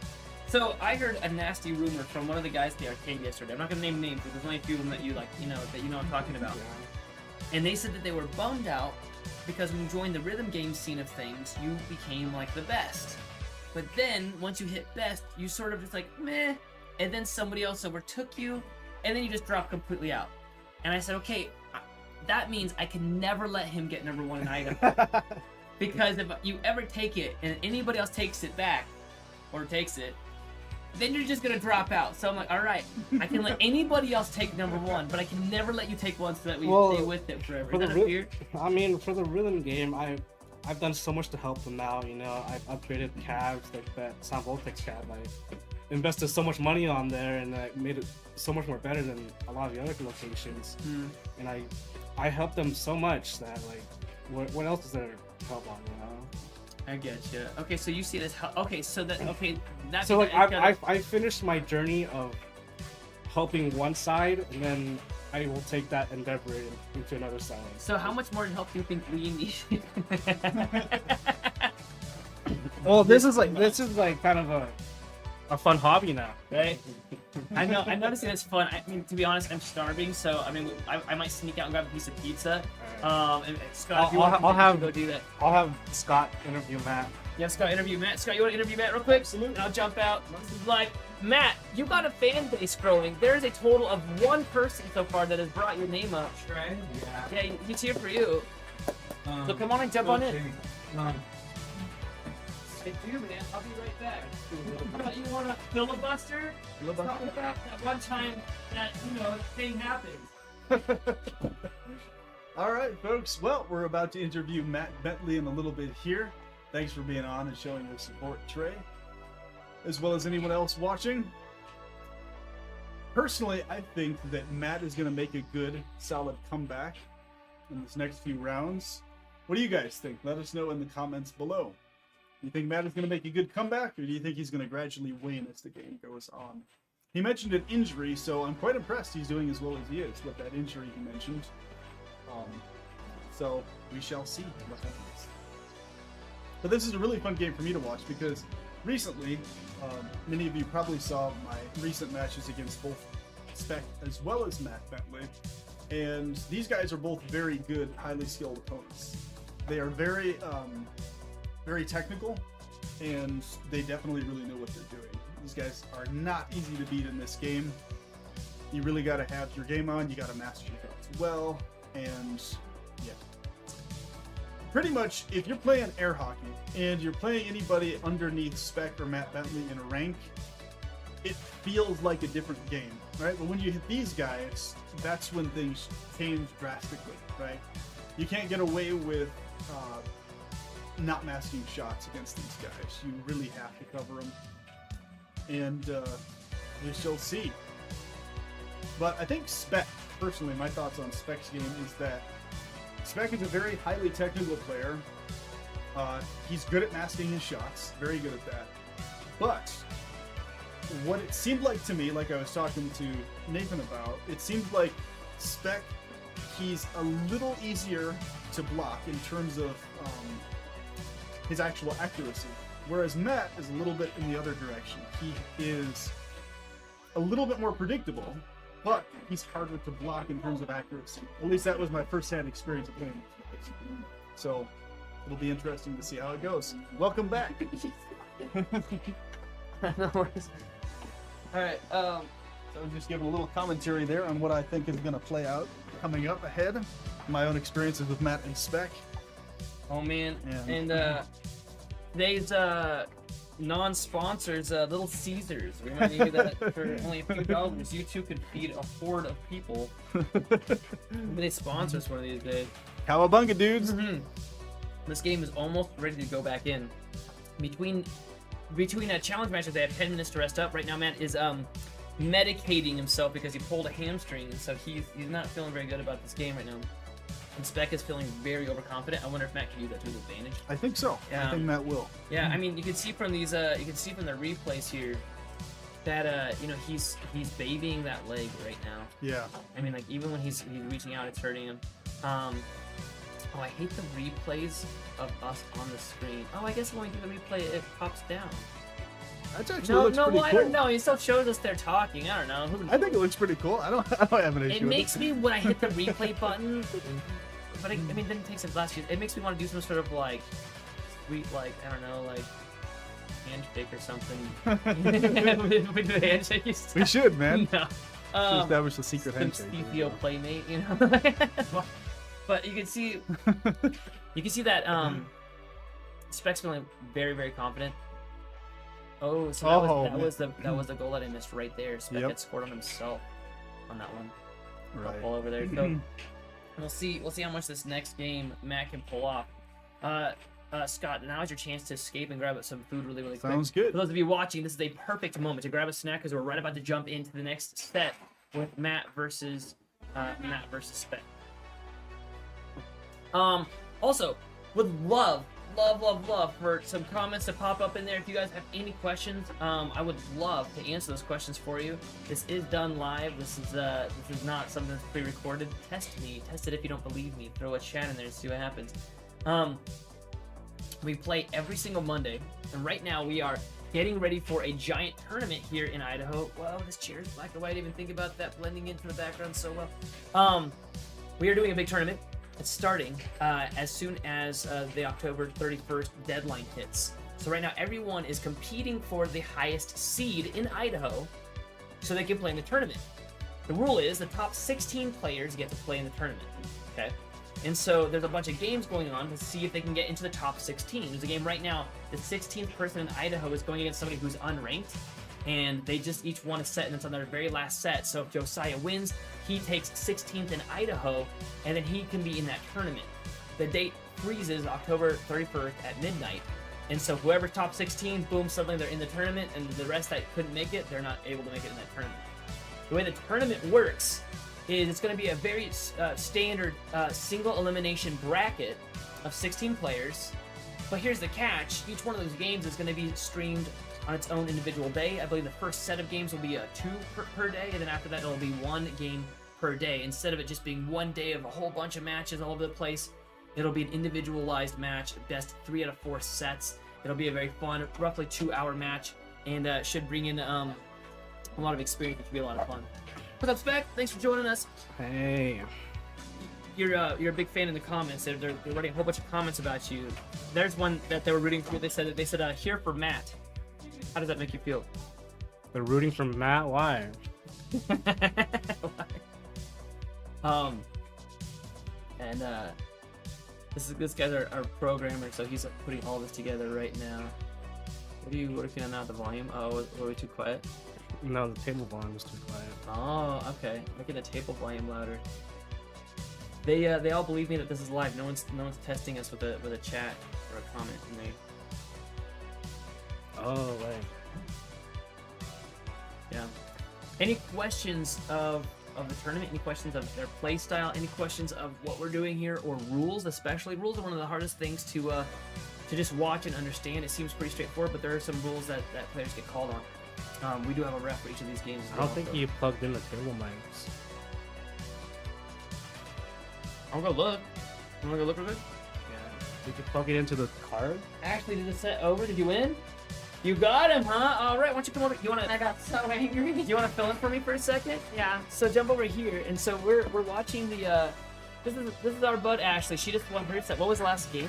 So I heard a nasty rumor from one of the guys at the arcade yesterday. I'm not gonna name names, but there's only a few of them that you like, that you know I'm talking about. Yeah. And they said that they were bummed out because when you joined the rhythm game scene of things, you became like the best. But then once you hit best, you sort of just like meh, and then somebody else overtook you, and then you just dropped completely out. And I said, okay, that means I can never let him get number 1 in Idaho. Because if you ever take it and anybody else takes it back, or takes it, then you're just gonna drop out. So I'm like, all right, I can let anybody else take number 1, but I can never let you take one so that we stay with it forever. Is that a fear? I mean, for the rhythm game, I've done so much to help them out. I've upgraded calves like that Sam Voltex cab. I invested so much money on there, and I made it so much more better than a lot of the other locations. And I helped them so much that what else is there to help on? I get you. Okay, so you see this. I finished my journey of helping one side, and then I will take that endeavor into another side. So how much more help do you think we need? Well, this is like kind of a fun hobby now, right? I know. I'm noticing it's fun. I mean, to be honest, I'm starving, so I mean, I might sneak out and grab a piece of pizza. And Scott, if you want to go do that. I'll have Scott interview Matt. Yeah, Scott, interview Matt. Scott, you want to interview Matt real quick? Absolutely. I'll jump out. This is live. Matt, you got a fan base growing. There is a total of one person so far that has brought your name up. Trey? Yeah. Yeah, he's here for you. So come on and jump on in. Hey, dude, man, I'll be right back. You want to filibuster? Talk about that one time that, thing happened. All right, folks. Well, we're about to interview Mat Bentley in a little bit here. Thanks for being on and showing your support, Trey, as well as anyone else watching. Personally, I think that Matt is going to make a good, solid comeback in this next few rounds. What do you guys think? Let us know in the comments below. Do you think Matt is going to make a good comeback, or do you think he's going to gradually wane as the game goes on? He mentioned an injury, so I'm quite impressed he's doing as well as he is with that injury he mentioned. So we shall see what happens. But this is a really fun game for me to watch because recently, many of you probably saw my recent matches against both Spek as well as Mat Bentley. And these guys are both very good, highly skilled opponents. They are very, very technical, and they definitely really know what they're doing. These guys are not easy to beat in this game. You really got to have your game on. You got to master your shots well, and yeah. Pretty much, if you're playing air hockey and you're playing anybody underneath Spek or Mat Bentley in a rank, it feels like a different game, right? But when you hit these guys, that's when things change drastically, right? You can't get away with not masking shots against these guys. You really have to cover them, and we shall see. But I think Spek, personally, my thoughts on Spek's game is that Spek is a very highly technical player. He's good at masking his shots, very good at that. But what it seemed like to me, like I was talking to Nathan about, it seemed like Spek, he's a little easier to block in terms of his actual accuracy. Whereas Matt is a little bit in the other direction. He is a little bit more predictable, but he's harder to block in terms of accuracy. At least that was my first-hand experience of playing this. So it'll be interesting to see how it goes. Welcome back. No worries. Alright, So just give a little commentary there on what I think is going to play out coming up ahead. My own experiences with Matt and Spek. oh man. Yeah. And today's non-sponsors, Little Caesars. Reminding you that for only a few dollars, you too could feed a horde of people. Maybe they sponsor us one of these days. Cowabunga, dudes. This game is almost ready to go back in. Between challenge matches, they have 10 minutes to rest up. Right now, Matt is medicating himself because he pulled a hamstring, and so he's not feeling very good about this game right now. And Spek is feeling very overconfident. I wonder if Matt can use that to his advantage. I think so. Yeah. I think Matt will. Yeah, I mean, you can see from these, you can see from the replays here that he's babying that leg right now. Yeah. I mean, like even when he's reaching out, it's hurting him. Oh, I hate the replays of us on the screen. Oh, I guess when we do the replay, it pops down. That actually looks pretty well, cool. I don't know. He still shows us they're talking. I don't know. I think it looks pretty cool. I don't have an issue It with makes me, when I hit the replay button, but I mean, then it takes it last year. It makes me want to do some sort of like sweet, like I don't know, like handshake or something. with the handshake. We should, man. No. To establish the secret Some handshake. CPO playmate, you know. But you can see that Spek's feeling very, very confident. Oh, so that was the goal that I missed right there. Spek had scored on himself on that one. Right. Pull over there. So we'll see how much this next game Matt can pull off. Scott, now is your chance to escape and grab some food really, really quick. Sounds good. For those of you watching, this is a perfect moment to grab a snack because we're right about to jump into the next set with Matt versus Spek. Also, would love for some comments to pop up in there. If you guys have any questions, I would love to answer those questions for you. This is done live. This is not something that's pre-recorded. Test it if you don't believe me. Throw a chat in there and see what happens. We play every single Monday, and right now we are getting ready for a giant tournament here in Idaho. Wow, this chair is black and white. I didn't even think about that blending into the background so well. We are doing a big tournament. It's starting as soon as the October 31st deadline hits. So right now, everyone is competing for the highest seed in Idaho so they can play in the tournament. The rule is the top 16 players get to play in the tournament, okay? And so there's a bunch of games going on to see if they can get into the top 16. There's a game right now, the 16th person in Idaho is going against somebody who's unranked, and they just each won a set, and it's on their very last set. So if Josiah wins, he takes 16th in Idaho, and then he can be in that tournament. The date freezes October 31st at midnight, and so whoever's top 16, boom, suddenly they're in the tournament, and the rest that couldn't make it, they're not able to make it in that tournament. The way the tournament works is it's going to be a very standard single elimination bracket of 16 players. But here's the catch. Each one of those games is going to be streamed on its own individual day. I believe the first set of games will be 2 per day, and then after that it'll be 1 game per day. Instead of it just being one day of a whole bunch of matches all over the place, it'll be an individualized match, best 3 out of 4 sets. It'll be a very fun, roughly 2-hour match, and should bring in a lot of experience, which will be a lot of fun. What's up, Spek? Thanks for joining us. Hey. You're a big fan in the comments. They're writing a whole bunch of comments about you. There's one that they were rooting for. They said here for Matt. How does that make you feel? They're rooting for Matt. Why? And this guy's our programmer, so he's putting all this together right now. What are you working on now? The volume? Oh, were we too quiet? No, the table volume was too quiet. Oh, okay. Making the table volume louder. They all believe me that this is live. No one's testing us with a chat or a comment. And they... Oh, right. Yeah. Any questions of the tournament? Any questions of their play style? Any questions of what we're doing here, or rules? Especially rules are one of the hardest things to just watch and understand. It seems pretty straightforward, but there are some rules that players get called on. We do have a ref for each of these games. I don't think you plugged in the table mics. I'll go look. You wanna go look real quick? Yeah. You could plug it into the card. Ashley, did the set over? Did you win? You got him, huh? All right. Why don't you come over? You wanna? I got so angry. You wanna fill in for me for a second? Yeah. So jump over here, and so we're watching the. This is our bud Ashley. She just won her set. What was the last game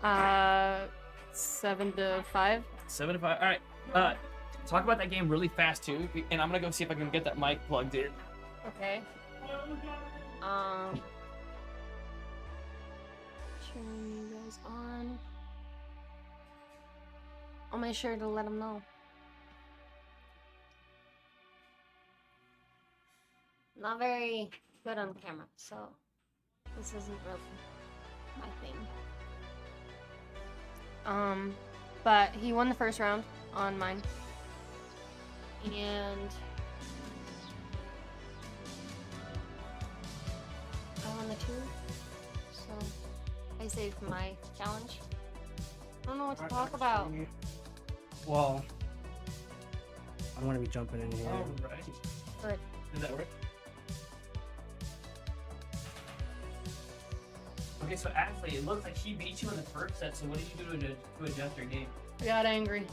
count? 7 to 5. 7 to 5. All right. Talk about that game really fast too, and I'm gonna go see if I can get that mic plugged in. Okay. Turn you guys on. I'll make sure to let them know. Not very good on camera, so this isn't really my thing. But he won the first round on mine. And I won the 2. So I saved my challenge. I don't know what to talk about. Well, I'm gonna be jumping in here. All right. Good. Does that work? Okay, so Ashley, it looks like she beat you in the first set. So what did you do to adjust your game? I got angry.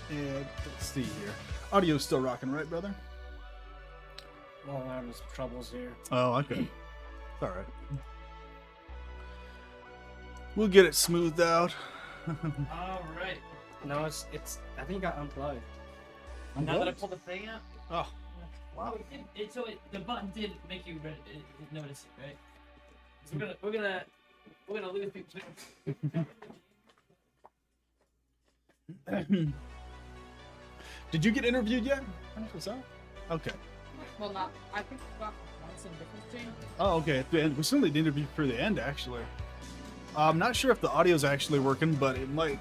And let's see here. Audio's still rocking, right, brother? Well, I'm having some troubles here. Oh, okay. It's all right. We'll get it smoothed out. All right. No, it's. I think it got unplugged. Now that I pulled the thing out. Oh, Wow. The button did make you notice it, right? So we're gonna lose people. did you get interviewed yet? What's that? Okay. Well, not. I think we got once in different team. Oh, okay. At the end, we still need to interview for the end, actually. I'm not sure if the audio's actually working, but it might.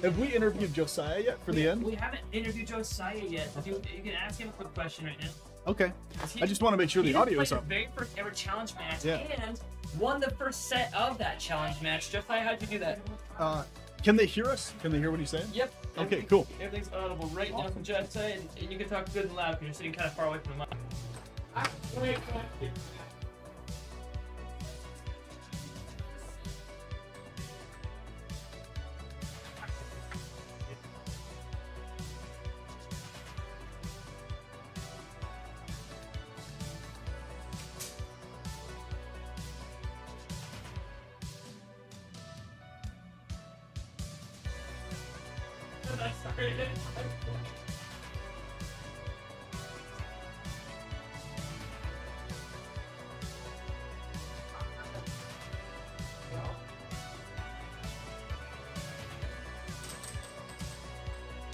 Have we interviewed Josiah yet for the end? We haven't interviewed Josiah yet. You can ask him a quick question right now. Okay. I just want to make sure the audio's played up. the very first ever challenge match Yeah. and won the first set of that challenge match. Josiah, how'd you do that? Can they hear us? Can they hear what he's saying? Yep. Okay, cool. Everything's audible right now from Josiah, and you can talk good and loud because you're sitting kind of far away from the mic.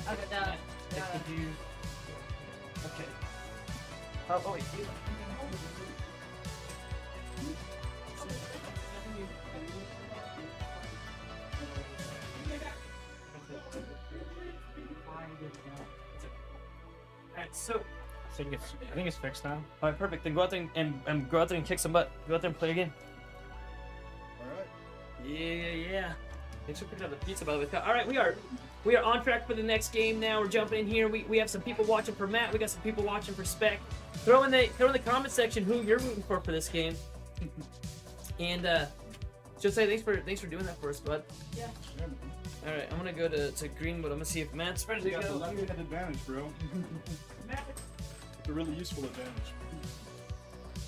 Okay, that. Okay. Oh wait. Alright, so I think it's fixed now. alright, perfect. Then go out there and go out there and kick some butt. Go out there and play again. Alright. Yeah. Thanks for picking up the pizza, by the way. All right, we are on track for the next game now. We're jumping in here. We have some people watching for Matt. We got some people watching for Spek. Throw in the comment section who you're rooting for this game. And just say thanks for doing that for us, bud. Yeah. All right, I'm gonna go to Greenwood. I'm gonna see if Matt's ready to You got the go. left-hand advantage, bro. Matt, It's a really useful advantage.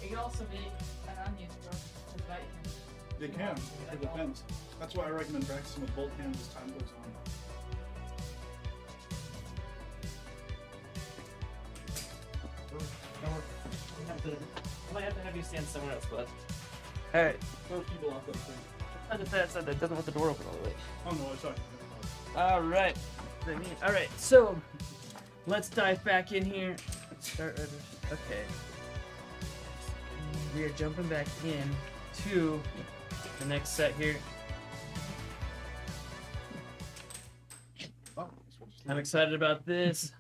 It can also be an onion for invite him. They can. It depends. That's why I recommend practicing with both hands as time goes on. I might have to have you stand somewhere else, bud. All right. Those people off that thing. I just said that doesn't want the door open all the way. Oh no, it's not. All right. All right. So let's dive back in here. Start. Okay. We are jumping back in to the next set here. Oh, I'm excited about this.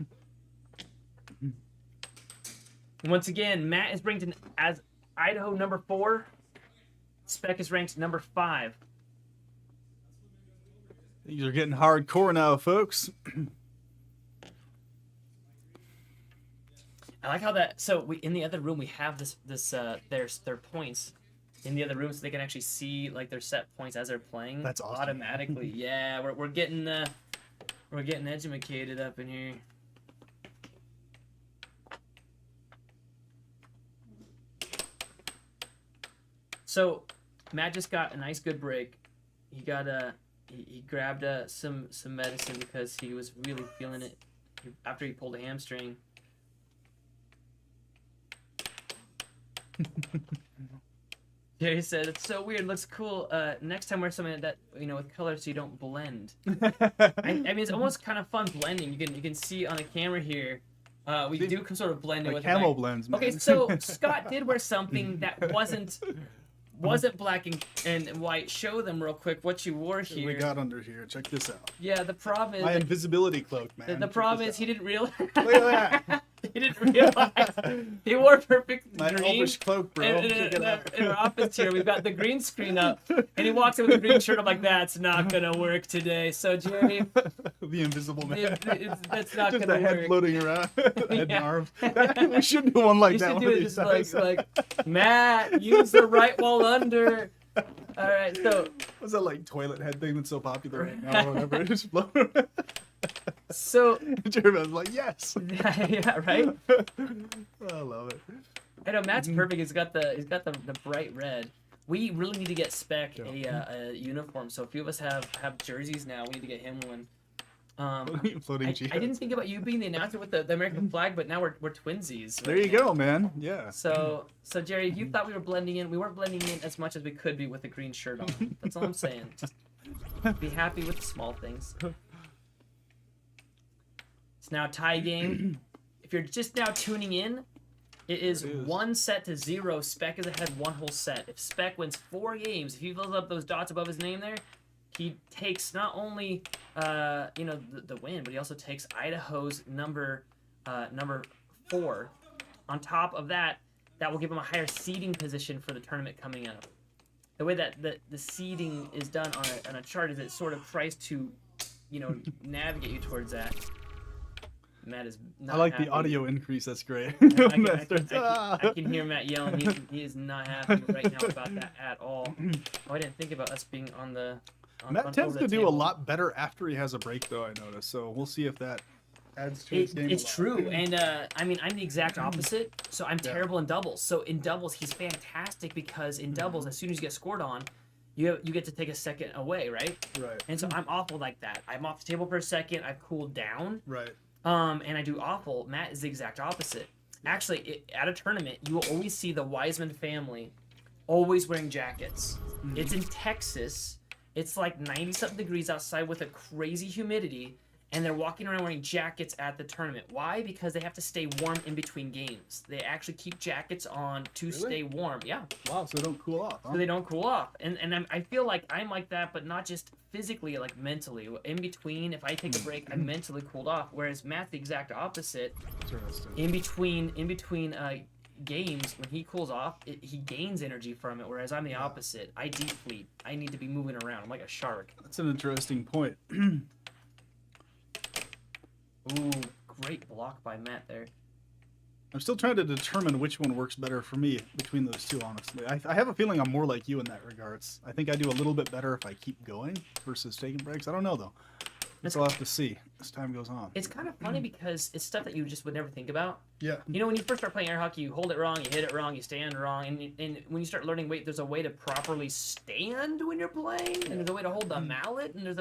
Once again, Matt is ranked as Idaho number 4. Spek is ranked number 5. these are getting hardcore now, folks. I like how that. So we in the other room we have their points in the other room, so they can actually see like their set points as they're playing. That's awesome. Automatically. Yeah, we're getting educated up in here. So Matt just got a nice good break. He got he grabbed some medicine because he was really feeling it after he pulled a hamstring. Jerry said it's so weird. Looks cool. Next time wear something that with color so you don't blend. I mean it's almost kind of fun blending. You can see on the camera here. We do sort of blend it with camo black. blends, man. Okay, so Scott did wear something that wasn't black and white. Show them real quick what you wore here. We got under here. Check this out. Yeah, the problem My is invisibility cloak, man. the Check problem this is he out. didn't realize. Look at that. He didn't realize he wore perfect My green. elvish cloak, bro. And Check it out. in our office here, we've got the green screen up, and he walks in with a green shirt. I'm like, that's not gonna work today. So Jerry, The invisible man. that's not Just gonna the head work. floating around. The head Yeah. and arms. We should do one like You that. should One do of it these just times. like Matt, use the right while under. All right, so What's that like toilet head thing that's so popular right now or whatever? Just float around. So Jeremy was like, yes. yeah, right. I love it. I know Matt's perfect. He's got the bright red. We really need to get Spek a uniform. So a few of us have jerseys now. We need to get him one. Floating I jihad. didn't think about you being the announcer with the American flag, but now we're twinsies. There you go, man. Yeah. So Jerry, if you thought we were blending in, we weren't blending in as much as we could be with the green shirt on. That's all I'm saying. Just be happy with the small things. It's now a tie game. If you're just now tuning in, it is 1 set to 0. Spek is ahead 1 whole set. If Spek wins 4 games, if he fills up those dots above his name there, he takes not only the win, but he also takes Idaho's number 4. On top of that, that will give him a higher seeding position for the tournament coming up. The way that the seeding is done on a chart is it sort of tries to, navigate you towards that. Matt is not I like happy. the audio increase. That's great. I can hear Matt yelling. He is not happy right now about that at all. Oh, I didn't think about us being on the. Matt tends to do a lot better after he has a break, though. I noticed. So we'll see if that adds to his game. It's true, and I'm the exact opposite. So I'm terrible in doubles. So in doubles, he's fantastic because in doubles, as soon as you get scored on, you get to take a second away, right? Right. And so I'm awful like that. I'm off the table for a second. I've cooled down. Right. And I do awful. Matt is the exact opposite. Actually, at a tournament, you will always see the Wiseman family always wearing jackets. Mm-hmm. It's in Texas. It's like 90-something degrees outside with a crazy humidity, and they're walking around wearing jackets at the tournament. Why? Because they have to stay warm in between games. They actually keep jackets on to stay warm. Yeah. Wow, so they don't cool off, huh? So they don't cool off. And I feel like I'm like that, but not just physically, like mentally. In between, if I take a break, I'm mentally cooled off. Whereas Matt's the exact opposite. Interesting. In between games, when he cools off, he gains energy from it, whereas I'm the opposite. I deplete. I need to be moving around. I'm like a shark. That's an interesting point. Ooh, great block by Matt there. I'm still trying to determine which one works better for me between those two, honestly. I have a feeling I'm more like you in that regards. I think I do a little bit better if I keep going versus taking breaks. I don't know, though. I'll have to see as time goes on. It's kind of funny because it's stuff that you just would never think about. Yeah. When you first start playing air hockey, you hold it wrong, you hit it wrong, you stand wrong, and when you start learning weight, there's a way to properly stand when you're playing, and there's a way to hold the mallet, and there's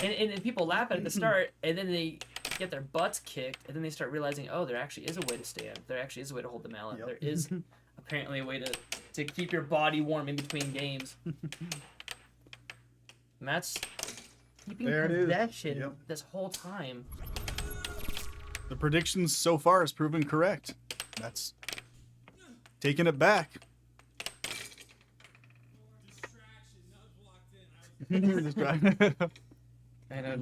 and people laugh at it at the start, and then they get their butts kicked, and then they start realizing, oh, there actually is a way to stand. There actually is a way to hold the mallet. Yep. There is apparently a way to keep your body warm in between games. Matt's keeping possession this whole time. The predictions so far has proven correct. That's taking it back. I know.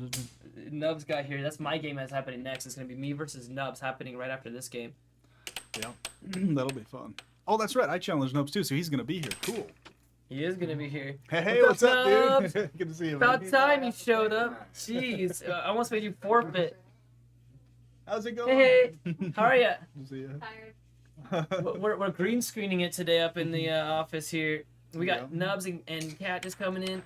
Nubs got here. That's my game that's happening next. It's going to be me versus Nubs happening right after this game. Yeah, that'll be fun. Oh, that's right. I challenged Nubs too, so he's going to be here. Cool. He is going to be here. Hey, what's up, Nubs? dude? Good to see you, About man. time you showed up. Jeez. I almost made you forfeit. How's it going? Hey, how are you? See ya. Tired. We're green screening it today up in the office here. We got Nubs and Kat just coming in.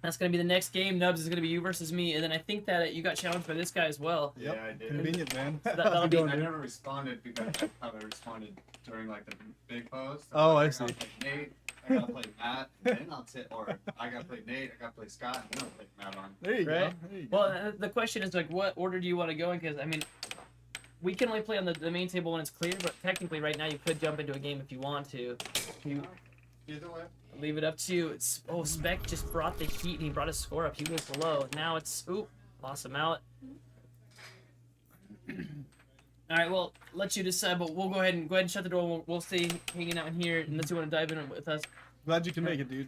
That's going to be the next game. Nubs is going to be you versus me. And then I think that you got challenged by this guy as well. Yep. Yeah, I did. Convenient, man. That'll be- I never responded because that's how I responded during like the big post. Oh, I gotta see. play Nate, I gotta play Matt, and then I'll sit, or I gotta play Nate, I gotta play Scott, and then I'll play Matt on. There you Right? go. There you go. Well, the question is, like, what order do you want to go in? Because, I mean, we can only play on the main table when it's clear, but technically right now you could jump into a game if you want to. You Either way. leave it up to you. Spek just brought the heat and he brought his score up. He was below. Now it's, lost a mallet. All right, well, let you decide, but we'll go ahead and shut the door. We'll stay hanging out in here unless you want to dive in with us. Glad you can make it, dude.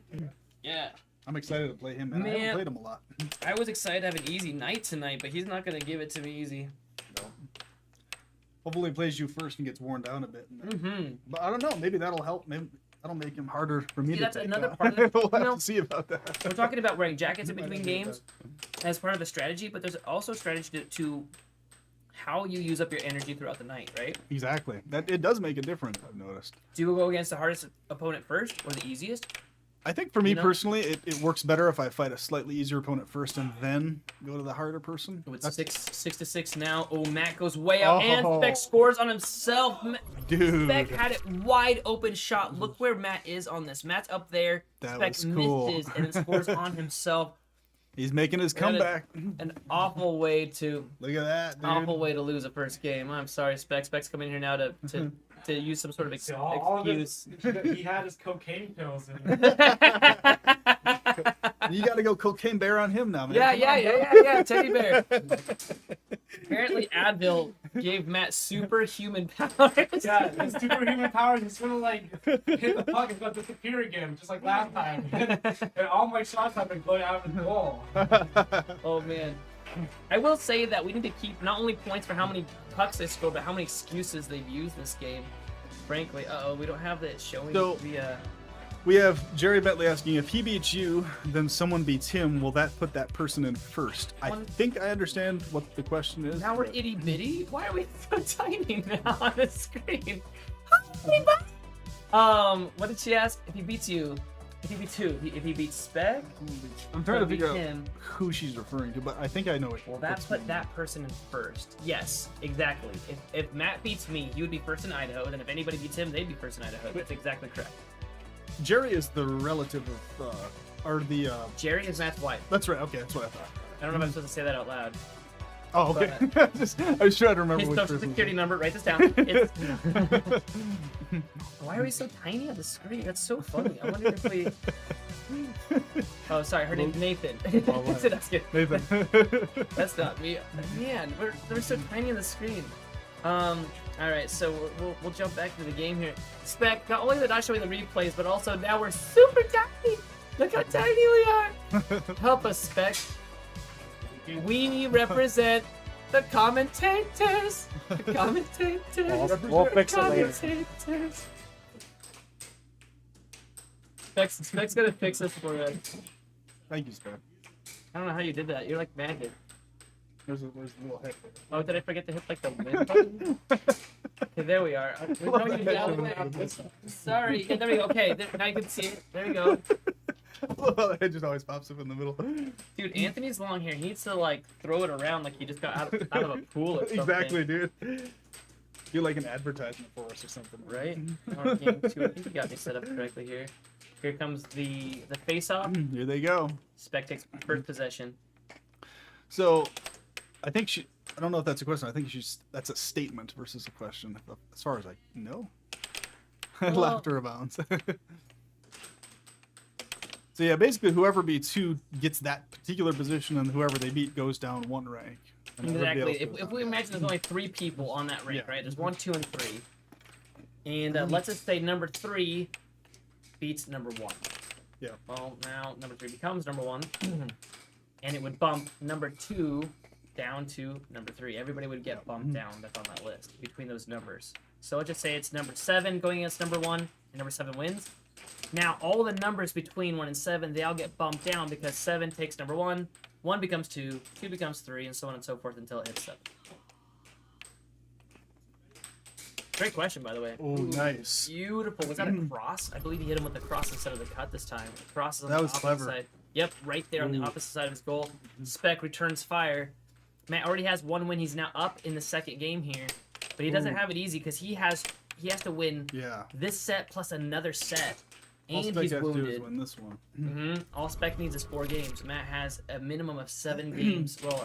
Yeah. I'm excited to play him, man. I Man. haven't played him a lot. I was excited to have an easy night tonight, but he's not going to give it to me easy. Hopefully he plays you first and gets worn down a bit. Mm-hmm. But I don't know. Maybe that'll help. Maybe that'll make him harder for me See, to that's take another on. part of We'll have the- to see about that. We're talking about wearing jackets in Might between have to do games as part of a strategy, but there's also a strategy to how you use up your energy throughout the night, right? Exactly. That it does make a difference. I've noticed. Do you go against the hardest opponent first or the easiest? I think for me You know? personally, it works better if I fight a slightly easier opponent first and then go to the harder person. Oh, it's 6-6 now. Oh, Matt goes way out, and Oh. Spek scores on himself. Dude. Spek had it wide open shot. Look where Matt is on this. Matt's up there. That Spek was cool. misses and then scores on himself. He's making his That is comeback. An awful way to Look at that, dude. awful way to lose a first game. I'm sorry, Spek. Spek's coming here now to use some sort of See, all of excuse. he had his cocaine pills in. You got to go cocaine bear on him now, man. Yeah, teddy bear. Apparently, Advil gave Matt superhuman powers. Yeah, his superhuman powers. He's gonna like hit the puck. It's gonna disappear again, just like last time. And all my shots have been going out of the goal. Oh man. I will say that we need to keep not only points for how many pucks they score, but how many excuses they've used this game. Frankly, we don't have that showing So- the. We have Jerry Bentley asking, if he beats you, then someone beats him. Will that put that person in first? I think I understand what the question is. Now we're itty bitty. Why are we so tiny now on the screen? What did she ask? If he beats you, if he beats who? If he beats Spek? I'm trying to beat figure out him. who she's referring to, but I think I know it. Well, that put that person in first. Yes, exactly. If Matt beats me, he would be first in Idaho. Then if anybody beats him, they'd be first in Idaho. That's exactly correct. Jerry is the relative of, or the. Jerry is Matt's wife. That's right. Okay, that's what I thought. I don't know if I'm supposed to say that out loud. Oh, okay. I was trying to remember His which social person. security number. Write this down. It's... Why are we so tiny on the screen? That's so funny. I wonder if we. Oh, sorry. Her name's Nathan. So that's good. Nathan. That's not me. Man, we're so tiny on the screen. All right, so we'll jump back to the game here. Spek, not only did I show you the replays, but also now we're super tiny. Look how tiny we are. Help us, Spek. We represent the commentators. The commentators. We'll fix it later. Commentators. Spek's gonna fix this for us. Thank you, Spek. I don't know how you did that. You're like magic. There's a little heck there. Oh, did I forget to hit like the win button? Okay, there we are. We know you down there. Sorry. Yeah, there we go. Okay, now you can see it. There we go. The head just always pops up in the middle. Dude, Anthony's long hair. He needs to like throw it around like he just got out of a pool or something. Exactly, dude. Do like an advertisement for us or something. Right? Or game 2. I think you got me set up correctly here. Here comes the face-off. Here they go. Spek takes first possession. So, I think I don't know if that's a question. I think that's a statement versus a question. As far as I know. Well- Laughter abounds. So yeah, basically whoever beats who gets that particular position, and whoever they beat goes down one rank. And everybody Exactly. else goes If down. we imagine there's only 3 people on that rank, Yeah. right? There's 1, 2, and 3. And let's just say number 3 beats number 1. Yeah. Well, now number 3 becomes number 1. And it would bump number 2 down to number 3. Everybody would get bumped down that's on that list between those numbers. So let's just say it's number 7 going against number 1, and number 7 wins. Now, all the numbers between 1 and 7, they all get bumped down because 7 takes number 1, 1 becomes 2, 2 becomes 3, and so on and so forth until it hits 7. Great question, by the way. Oh, nice. Beautiful. Was that a cross? I believe he hit him with the cross instead of the cut this time. The cross is on That the was opposite clever. side. Yep, right there on the Ooh. opposite side of his goal. Spek returns fire. Matt already has 1 win. He's now up in the second game here. But he doesn't Ooh. have it easy because he has to win Yeah. this set plus another set. All And Spek he's has to do is wounded. win this one. All Spek needs is 4 games. Matt has a minimum of 7 games. Well,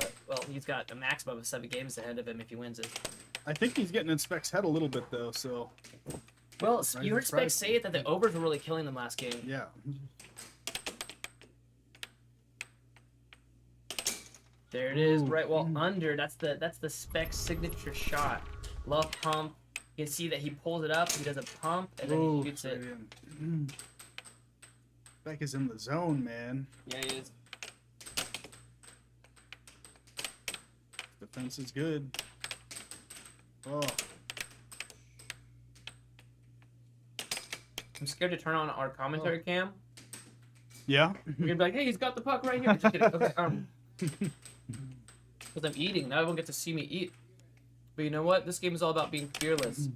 he's got a maximum of 7 games ahead of him if he wins it. I think he's getting in Spek's head a little bit though, so Well, Right, you heard that's Spek right. say it that the overs were really killing them last game. yeah. There it is, Ooh. right wall under. That's the Spek signature shot. Love pump. You can see that he pulls it up. He does a pump and then Ooh, he shoots straight it. in. Spek is in the zone, man. Yeah, he is. Defense is good. Oh, I'm scared to turn on our commentary cam. yeah. We're gonna be like, hey, he's got the puck right here. Just kidding. Okay, because I'm eating. Now everyone gets to see me eat. But you know what? This game is all about being fearless.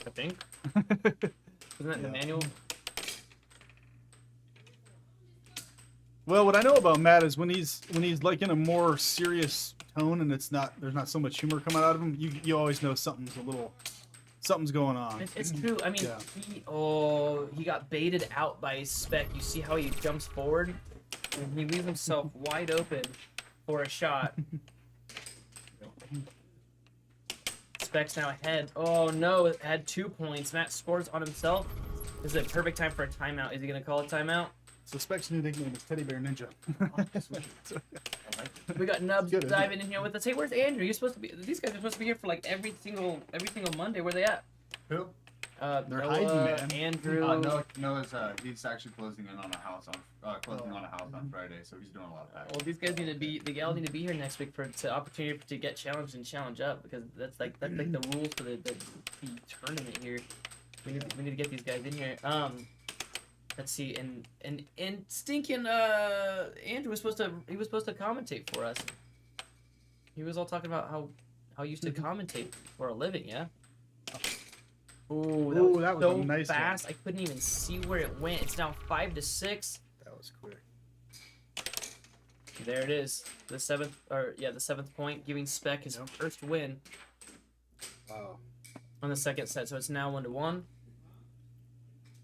I think. Isn't that in the Yeah. manual? Well, what I know about Matt is when he's like in a more serious tone and there's not so much humor coming out of him, you always know something's going on. It's true. I mean, Yeah. he got baited out by Spek. You see how he jumps forward and he leaves himself wide open for a shot. Spek's now ahead. Oh no, it had 2 points. Matt scores on himself. This is a perfect time for a timeout. Is he gonna call a timeout? So Spek's new nickname is Teddy Bear Ninja. We got Nubs Good, isn't it? diving in here with us. Hey, where's Andrew? You're supposed to be. These guys are supposed to be here for like every single Monday. Where they at? Who? They're Noah, hiding, man. Andrew. Noah's he's actually closing in on a house on Friday, so he's doing a lot of that. Well, these guys need to be. The gals need to be here next week for the opportunity to get challenged and challenge up because that's like the rules for the tournament here. We need to get these guys in here. Let's see, and stinking Andrew was supposed to commentate for us. He was all talking about how he used to commentate for a living, yeah. Ooh, that was a so nice one. fast. I couldn't even see where it went. It's now 5-6. That was quick. There it is. The seventh point, giving Spek his first win Wow. on the second set. So it's now 1-1.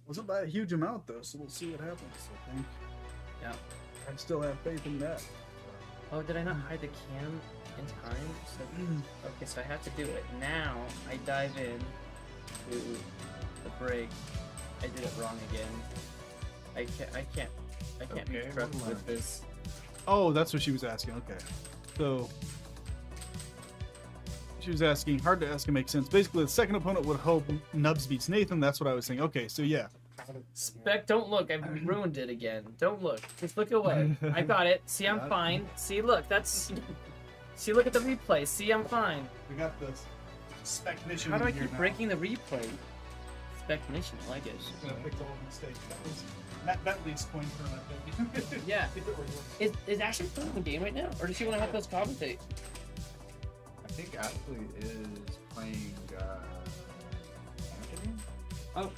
Wasn't by a huge amount though, so we'll see what happens. I think. Yeah. I still have faith in that. Oh, did I not hide the cam in time? Okay, so I have to do it now. I dive in to the break. I did it wrong again. I can't be Okay, trusted we'll with learn. this. Oh, that's what she was asking. Okay. So she was asking, hard to ask and make sense. Basically, the second opponent would hope Nubs beats Nathan. That's what I was saying. Okay, so yeah. Spek, don't look. I've ruined it again. Don't look. Just look away. I got it. See, I'm fine. See, look. See, look at the replay. See, I'm fine. We got this Specnation. How do I keep breaking the replay? Specnation, I like it. I'm gonna fix all the mistakes. That was Mat Bentley's point for that. Yeah. Is Ashley playing the game right now? Or does she want to help us commentate? I think Ashley is playing Anthony? Oh.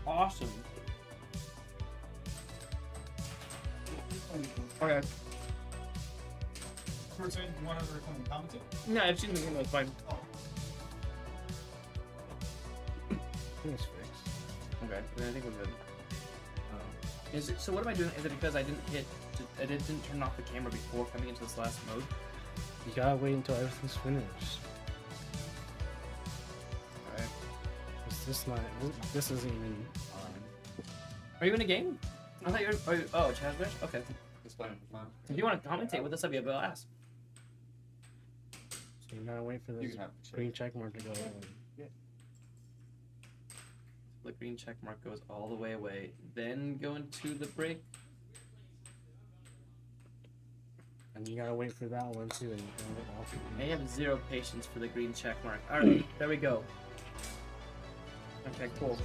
Awesome. Okay. Person, you want to commentate? No, I've seen the game. It's fine. I think it's fixed. Okay, then I think we're good. Is it? So what am I doing? Is it because I didn't turn off the camera before coming into this last mode? You gotta wait until everything's finished. Alright. This isn't even on. Are you in a game? I thought you were. Oh, Chazwish? Okay. Just playing for fun. If you want to commentate with us, I'd be able to ask. So you gotta wait for You this can have the green check mark to go away. The green check mark goes all the way away. Then go into the break. And you gotta wait for that one too. And also I have zero patience for the green check mark. Alright, there we go. Okay, cool.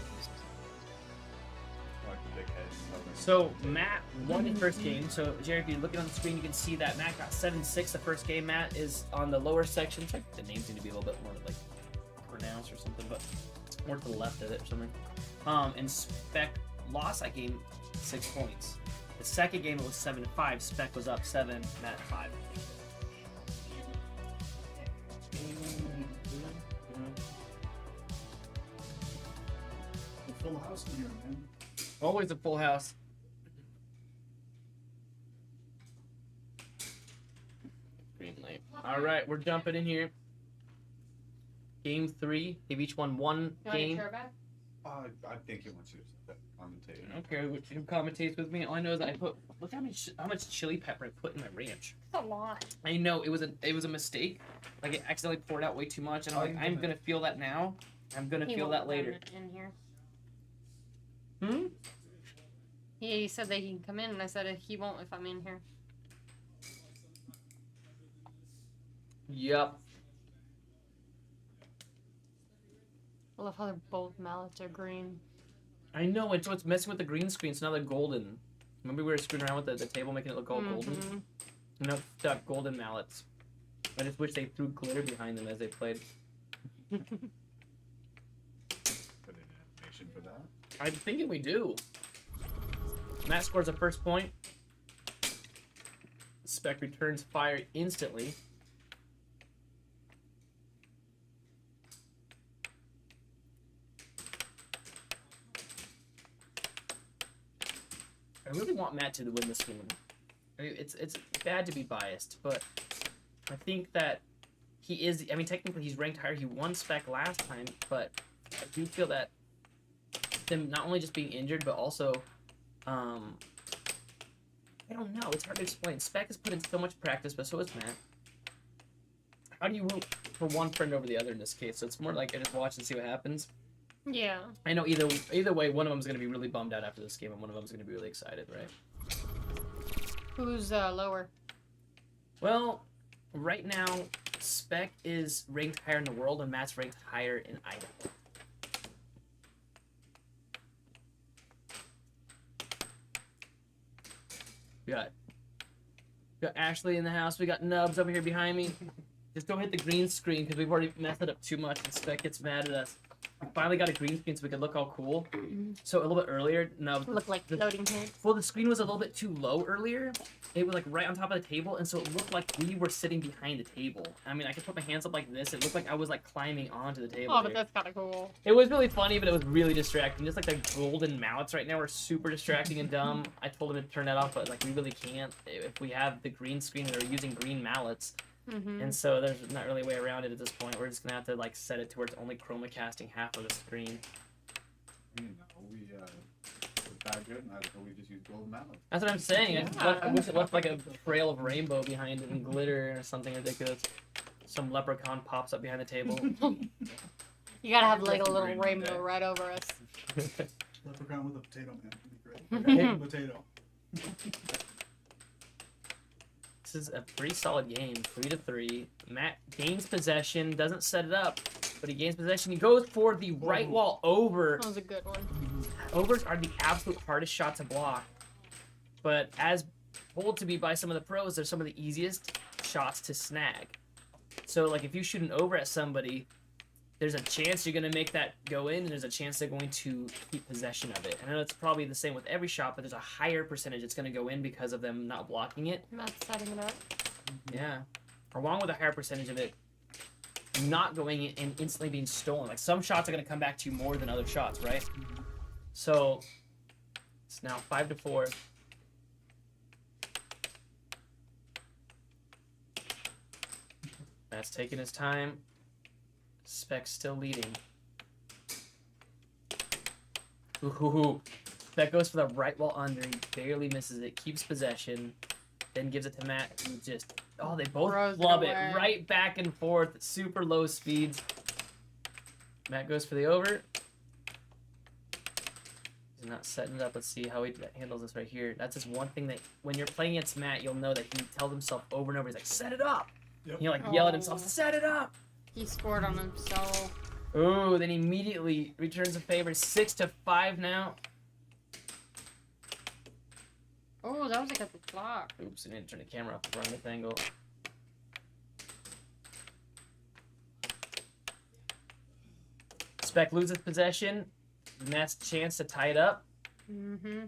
Like the big head. So Matt won the first game. So Jerry, if you're looking on the screen, you can see that Matt got 7-6 the first game. Matt is on the lower section. It's like the names need to be a little bit more like pronounced or something, but more to the left of it or something. And Spek lost that game 6 points. The second game it was 7-5. Spek was up 7, Matt 5. Full house in here, man. Always a full house. Green light. All right, we're jumping in here. Game 3. They've each won one game. I think he wants you to commentate. Okay, who commentates with me? All I know is that I put. Look how much chili pepper I put in my ranch. That's a lot. I know it was a mistake. Like I accidentally poured out way too much, and I'm like, I'm gonna feel that now. I'm gonna He feel won't that later. come in here. Hmm. He said that he can come in, and I said he won't if I'm in here. Yep. I love how they're both mallets are green. I know. It's what's messing with the green screen. So now they're golden. Remember we were screwing around with the table, making it look all golden. Mhm. No, it's got golden mallets. I just wish they threw glitter behind them as they played. Put in animation for that. I'm thinking we do. Matt scores the first point. Spek returns fire instantly. I really want Matt to win this game. I mean, it's bad to be biased, but I think that he is. I mean, technically he's ranked higher. He won Spek last time, but I do feel that them not only just being injured, but also, I don't know. It's hard to explain. Spek has put in so much practice, but so has Matt. How do you root for one friend over the other in this case? So it's more like I just watch and see what happens. Yeah. I know either way, one of them is going to be really bummed out after this game, and one of them is going to be really excited, right? Who's lower? Well, right now, Spek is ranked higher in the world, and Matt's ranked higher in Idaho. We got Ashley in the house. We got Nubs over here behind me. Just don't hit the green screen because we've already messed it up too much, and Spek gets mad at us. We finally got a green screen so we could look all cool. So a little bit earlier, no. Look like loading here. Well, the screen was a little bit too low earlier. It was like right on top of the table, and so it looked like we were sitting behind the table. I mean, I could put my hands up like this. It looked like I was like climbing onto the table. Oh, but that's kind of cool. It was really funny, but it was really distracting. Just like the golden mallets right now are super distracting and dumb. I told him to turn that off, but like we really can't if we have the green screen. We're using green mallets. And so there's not really a way around it at this point. We're just gonna have to like set it to where it's only chroma casting half of the screen. You know, we're that good, and we just use gold mallet. That's what I'm saying. I wish it left like a trail of rainbow behind it and glitter or something ridiculous. Some leprechaun pops up behind the table. You gotta have like a little rainbow right over us. Leprechaun with a potato, man. That'd be great. Potato. This is a pretty solid game, 3-3. Matt gains possession, doesn't set it up, but he gains possession. He goes for the right wall over. That was a good one. Overs are the absolute hardest shot to block, but as told to be by some of the pros, they're some of the easiest shots to snag. So, like, if you shoot an over at somebody, there's a chance you're going to make that go in, and there's a chance they're going to keep possession of it. I know it's probably the same with every shot, but there's a higher percentage it's going to go in because of them not blocking it. Not setting it up. Yeah. Along with a higher percentage of it not going in and instantly being stolen. Like, some shots are going to come back to you more than other shots, right? So, it's now 5-4. Matt's taking his time. Spek's still leading. Ooh. Spek goes for the right wall under. He barely misses it. Keeps possession. Then gives it to Matt. Who just... Oh, they both flub it right back and forth at super low speeds. Matt goes for the over. He's not setting it up. Let's see how he handles this right here. That's just one thing that... When you're playing against Matt, you'll know that he tells himself over and over. He's like, set it up! Yep. He'll like yell at himself, set it up! He scored on himself. Ooh, then immediately returns a favor. 6-5 now. Oh, that was like a block. Oops, I need to turn the camera off to run this angle. Spek loses possession. Matt's chance to tie it up. He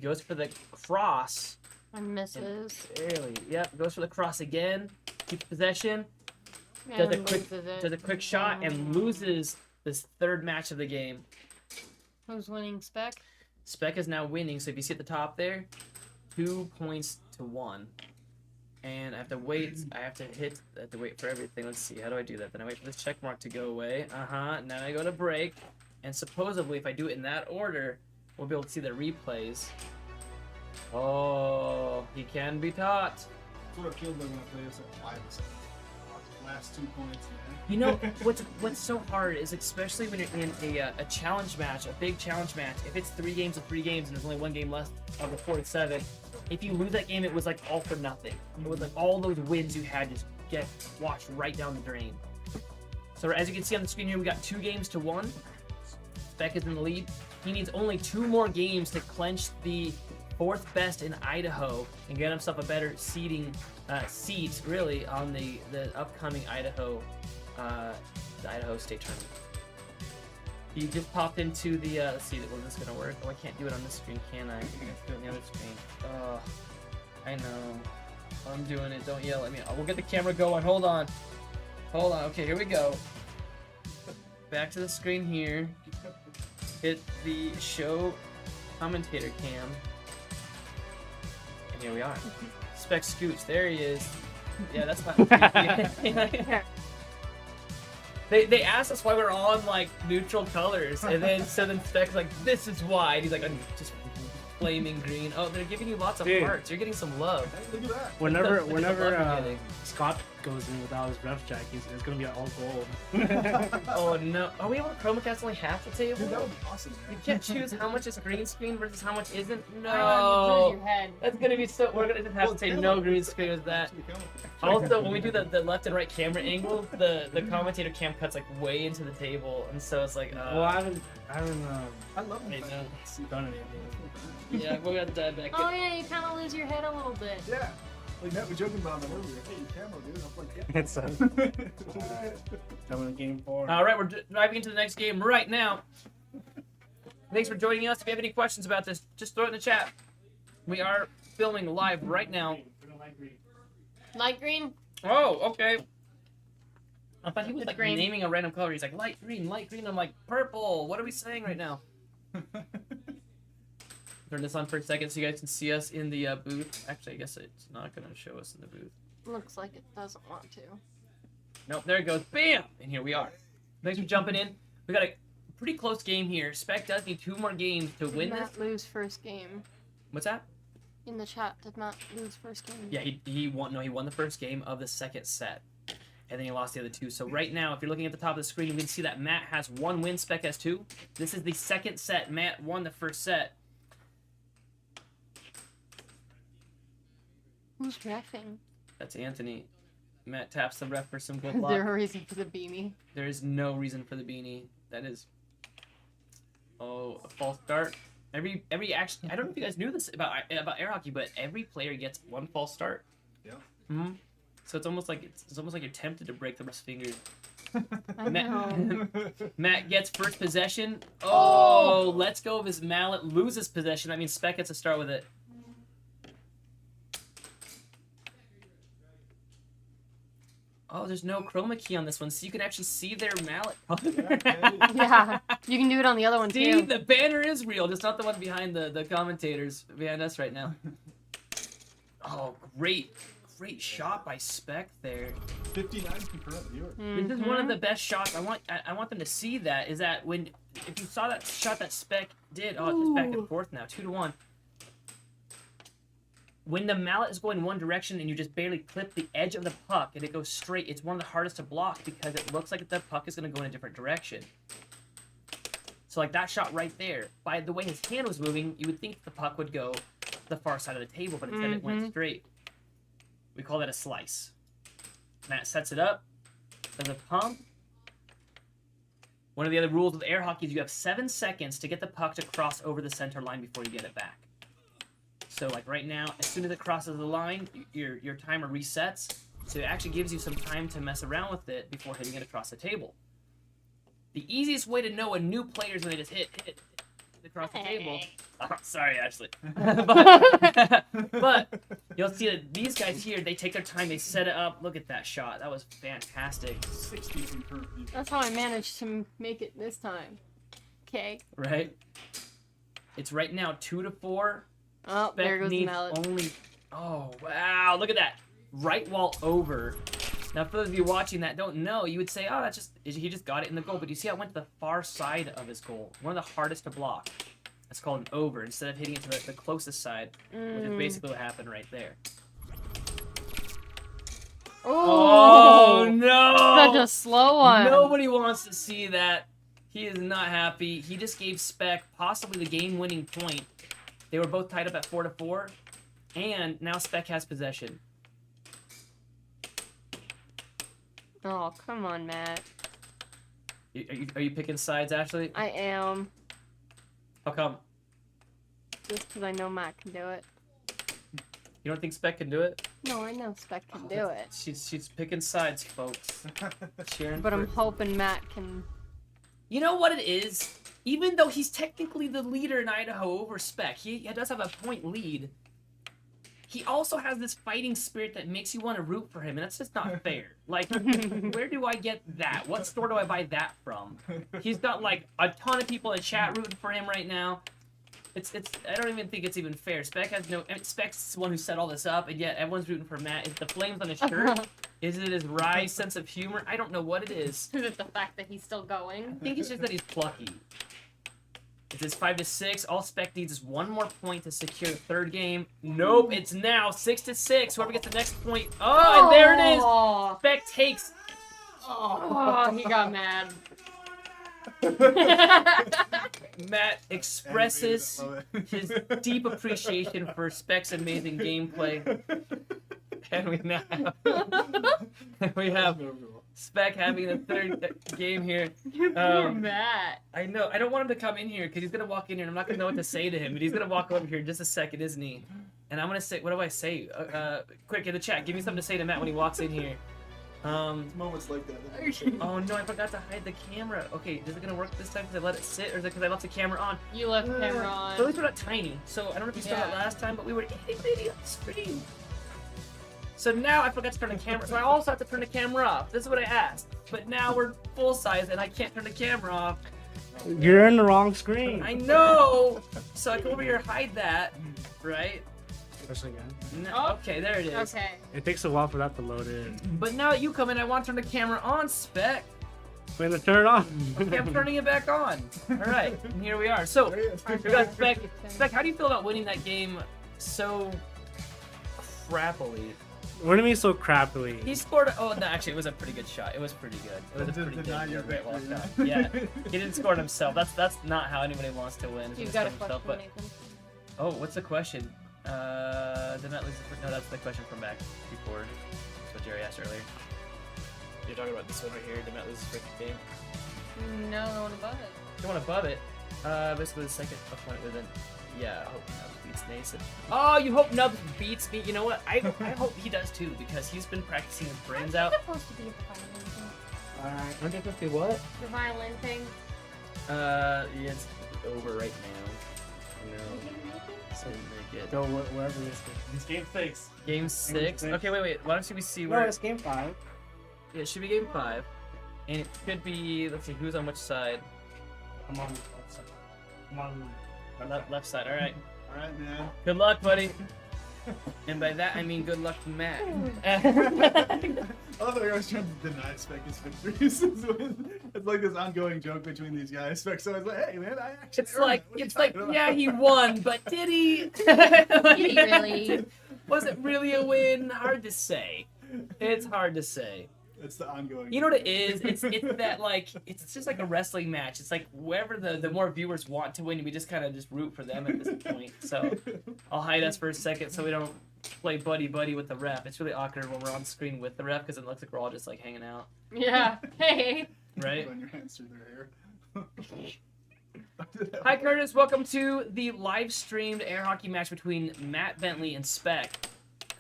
goes for the cross. And misses. Barely. Yep, goes for the cross again. Keeps possession. And Does a quick shot and loses this third match of the game. Who's winning, Spek? Spek is now winning, so if you see at the top there, 2 points to 1. And I have to wait. I have to wait for everything. Let's see. How do I do that? Then I wait for this check mark to go away. Now I go to break. And supposedly, if I do it in that order, we'll be able to see the replays. Oh, he can be taught. That's what it feels like when I play this at 5. Last 2 points, man. You know, what's so hard is, especially when you're in a challenge match, a big challenge match, if it's 3 games of 3 games and there's only 1 game left of the 4-7, if you lose that game, it was like all for nothing. It was like all those wins you had just get washed right down the drain. So as you can see on the screen here, we got 2 games to 1. Spek is in the lead. He needs only 2 more games to clench the 4th best in Idaho and get himself a better seat, really, on the upcoming Idaho, the Idaho State Tournament. He just popped into the, let's see, was this gonna work? Oh, I can't do it on this screen, can I? I think I have to do it on the other screen. Oh, I know. I'm doing it, don't yell at me. We'll get the camera going, hold on. Hold on, okay, here we go. Back to the screen here. Hit the show commentator cam. And here we are. Spek Scooch, there he is. Yeah, that's my They asked us why we're all in like neutral colors, and then Spek's like, "This is why." And he's like, "I'm just flaming green." Oh, they're giving you lots of hearts. You're getting some love. Look at that. Whenever Scott goes in without his ref jack, it's gonna be all gold. Oh no! Are we able to chroma cast only half the table? Dude, that would be awesome, You man. can't choose how much is green screen versus how much isn't. Lose No, your head. that's gonna be so. We're gonna just have to say no green screen with that. Also, when we do the left and right camera angle, the commentator cam cuts like way into the table, and so it's like. Well, I haven't I love I it. know. done anything. Yeah, we're gonna dive back Oh in. yeah, you kind of lose your head a little bit. Yeah. Like Matt was joking about that earlier. Hey, your camera, dude. I'm like, yeah. It's coming to game 4. All right, we're diving into the next game right now. Thanks for joining us. If you have any questions about this, just throw it in the chat. We are filming live right now. Light green. Oh, okay. I thought he was It's like green. naming a random color. He's like light green, light green. I'm like purple. What are we saying right now? Turn this on for a second so you guys can see us in the booth. Actually, I guess it's not gonna show us in the booth. Looks like it doesn't want to. Nope, there it goes. Bam! And here we are. Thanks for jumping in. We got a pretty close game here. Spek does need 2 more games to win Did this. Matt lose first game? What's that? In the chat, did Matt lose first game? Yeah, he won. No, he won the first game of the second set, and then he lost the other 2. So right now, if you're looking at the top of the screen, you can see that Matt has 1 win, Spek has 2. This is the second set. Matt won the first set. Who's reffing? That's Anthony. Matt taps the ref for some good Is there luck. a reason for the beanie? There is no reason for the beanie. That is. Oh, a false start. Every action. I don't know if you guys knew this about air hockey, but every player gets 1 false start. Yeah. Hmm. So it's almost like you're tempted to break the ref's fingers. I know. Matt gets first possession. Oh, let's go of his mallet. Loses possession. That means Spek gets to start with it. Oh, there's no chroma key on this one, so you can actually see their mallet color. Yeah, you can do it on the other one See, too. the banner is real, just not the one behind the commentators behind us right now. Oh, great shot by Spek there. 59 concurrent viewers. This is one of the best shots. I want them to see that. Is that if you saw that shot that Spek did? Oh, it's just back and forth now, 2-1. When the mallet is going one direction and you just barely clip the edge of the puck and it goes straight, it's one of the hardest to block because it looks like the puck is going to go in a different direction. So like that shot right there, by the way his hand was moving, you would think the puck would go the far side of the table, but instead it went straight. We call that a slice. Matt sets it up, does a pump. One of the other rules with air hockey is you have 7 seconds to get the puck to cross over the center line before you get it back. So like right now, as soon as it crosses the line, your timer resets. So it actually gives you some time to mess around with it before hitting it across the table. The easiest way to know a new player is when they just hit across the table. Oh, sorry, Ashley. but you'll see that these guys here, they take their time, they set it up. Look at that shot. That was fantastic. 60 concurrent viewers. That's how I managed to make it this time. Okay. Right? It's right now 2-4. Oh, there Spek goes the needs mallet. only. Oh wow! Look at that. Right wall over. Now, for those of you watching that don't know, you would say, "Oh, that's just he just got it in the goal." But you see, how it went to the far side of his goal. One of the hardest to block. That's called an over. Instead of hitting it to the closest side, which is basically what happened right there. Oh no! Such a slow one. Nobody wants to see that. He is not happy. He just gave Spek possibly the game-winning point. They were both tied up at 4-4, and now Spek has possession. Oh, come on, Matt. Are you picking sides, Ashley? I am. How come? Just because I know Matt can do it. You don't think Spek can do it? No, I know Spek can do it. She's picking sides, folks. Cheering But I'm for- hoping Matt can You know what it is? Even though he's technically the leader in Idaho over Spek, he does have a point lead. He also has this fighting spirit that makes you want to root for him, and that's just not fair. Like, where do I get that? What store do I buy that from? He's got like a ton of people in chat rooting for him right now. It's I don't even think it's even fair. Spek has no. I mean, Spek's the one who set all this up, and yet everyone's rooting for Matt. Is it the flames on his shirt? Is it his wry sense of humor? I don't know what it is. Is it the fact that he's still going? I think it's just that he's plucky. It is 5-6. All Spek needs is one more point to secure the third game. Nope, it's now 6-6. Whoever gets the next point. Oh, and there it is. Oh, Spek takes. oh, he got mad. Matt expresses his deep appreciation for Spek's amazing gameplay. And we have Spek having the third game here. Poor Matt. I know. I don't want him to come in here because he's gonna walk in here and I'm not gonna know what to say to him. But he's gonna walk over here in just a second, isn't he? And I'm gonna say, what do I say? Quick in the chat, give me something to say to Matt when he walks in here. Moments like that. Oh no, I forgot to hide the camera. Okay, is it gonna work this time because I let it sit, or is it because I left the camera on? You left the camera on. So at least we're not tiny. So I don't know if you saw that last time, but we were itty bitty on the screen. So now I forgot to turn the camera, so I also have to turn the camera off. This is what I asked. But now we're full size and I can't turn the camera off. You're in the wrong screen. I know! So I come over here and hide that, right? Press again. No, Oh. okay, there it is. Okay. It takes a while for that to load in. But now you come in, I want to turn the camera on, Spek. We're gonna turn it on. Okay, I'm turning it back on. Alright, and here we are. So, we got Spek. Spek, how do you feel about winning that game so crappily? What do you mean so crappily? He scored. Oh, no, actually, it was a pretty good shot. It was pretty good. It was a pretty good great walk shot. Yeah, he didn't score it himself. That's not how anybody wants to win. You've got a himself, question, Nathan. Oh, what's the question? Did Matt lose the... No, that's the question from back before. That's what Jerry asked earlier. You're talking about this one right here. Did Matt lose his first game? No, the one above it. The one above it. Basically the second opponent with an... Yeah, I hope Nubs beats Nason. Oh, you hope Nubs beats me? You know what? I hope he does too, because he's been practicing his brains out. It's supposed to be the violin thing. Alright. Aren't they supposed to be what? The violin thing. Yeah, it's over right now. No. So make it. Go wherever this is. It's game 6. Game 6? Okay, wait. Why don't we see No, where... it's game 5. Yeah, it should be game 5. And it could be... Let's see, who's on which side? I'm on the left side. I'm on Left side, alright. Alright, man. Good luck, buddy. And by that, I mean good luck to Matt. I love that I was trying to deny Spek his victories. It's like this ongoing joke between these guys. Spek's always like, hey man, I actually It's like, yeah, he won, but did he? Did he really? Was it really a win? Hard to say. It's hard to say. It's the ongoing. You know what it is? It's that like it's just like a wrestling match. It's like whoever the more viewers want to win, we just kind of just root for them at this point. So I'll hide us for a second so we don't play buddy with the ref. It's really awkward when we're on screen with the ref because it looks like we're all just like hanging out, Yeah. Hey. right? Run your hands through their hair. Hi Curtis, welcome to the live streamed air hockey match between Mat Bentley and Spek.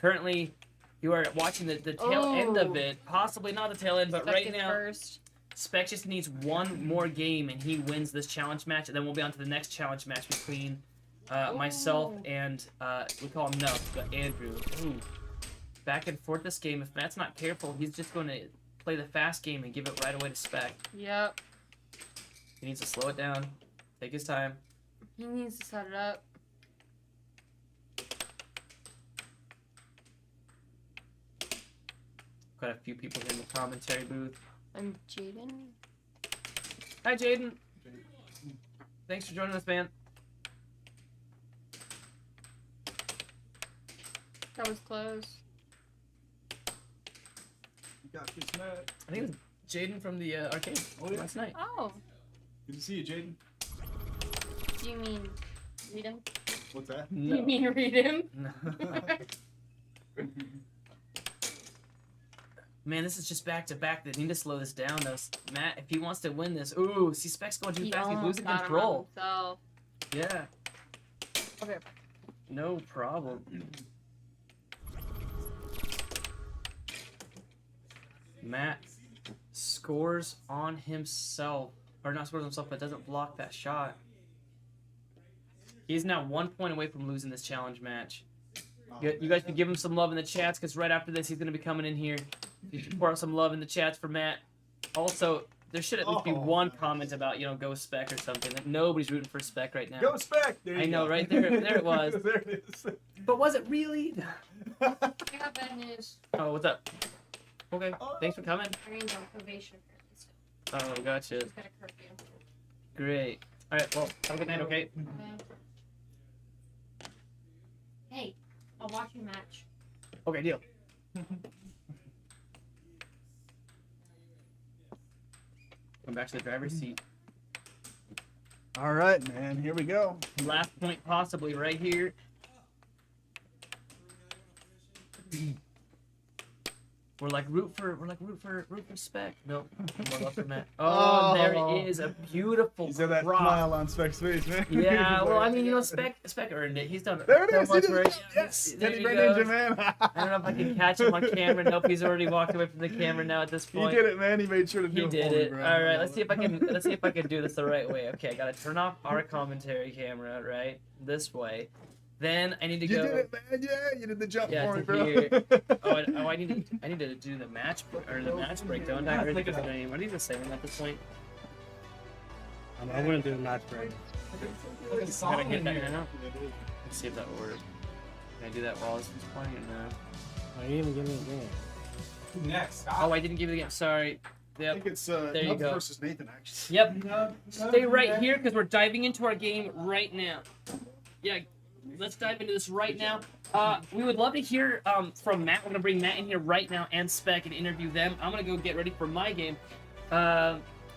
Currently, you are watching the tail end of it. Possibly not the tail end, but Spek right is now, first. Spek just needs one more game and he wins this challenge match, and then we'll be on to the next challenge match between myself and, we call him Nub, but Andrew. Ooh. Back and forth this game. If Matt's not careful, he's just going to play the fast game and give it right away to Spek. Yep. He needs to slow it down, take his time. He needs to set it up. Quite a few people here in the commentary booth. I'm Jaden. Hi, Jaden. Thanks for joining us, man. That was close. You got this, Matt. I think it was Jaden from the arcade last night. Oh. Good to see you, Jaden. Do you mean read him? What's that? No. You mean read him? No. Man, this is just back to back. They need to slow this down, though. Matt, if he wants to win this, ooh, see, Spek's going too fast. He's almost losing got him control. on himself. Yeah. Okay. No problem. Matt scores on himself. or not scores himself, but doesn't block that shot. He's now 1 point away from losing this challenge match. You guys can give him some love in the chats, because right after this, he's going to be coming in here. You can pour out some love in the chats for Matt. Also, there should at least be one comment about, you know, go Spek or something. Like, nobody's rooting for Spek right now. Go Spek! There you I know, go. right there. There it was. There it is. But was it really? I got bad news. Oh, what's up? Okay, thanks for coming. Arian's on probation apparently, so Oh, gotcha. she's got a curfew. Great. All right, well, have a good night, okay? Hey, I'll watch your match. Okay, deal. Come back to the driver's seat. All right, man. Here we go. Last point possibly right here. We're like root for Spek. Nope. More love for Matt. Oh, there it is. A beautiful You said that cross. smile on Spek's face, man. Yeah, well, I mean, you know, Spek earned it. He's done There it so is. much He work. did it. Yes. There Teddy he Bear goes. Ninja, man. I don't know if I can catch him on camera. Nope, he's already walked away from the camera now at this He point. did it, man. He made sure to do He it did for me, it. bro. All right, let's see if I can do this the right way. Okay, I gotta turn off our commentary camera right this way. Then I need to You go. did it, man. Yeah, you did the jump Yeah, for me, to bro. here. I need to do the match or the match break, don't I? Or the game. What are you even saying at this point? I wouldn't do a match break. Gotta get that now. Let's see if that will work. Can I do that while this is playing or no? Oh, you didn't even give me a game. Next. Oh, I didn't give you the game. Sorry. I Yep. think it's There you Nub go. versus Nathan, actually. Yep. Stay right here because we're diving into our game right now. Yeah, let's dive into this right now. We would love to hear from Matt. We're gonna bring Matt in here right now and Spek and interview them. I'm gonna go get ready for my game.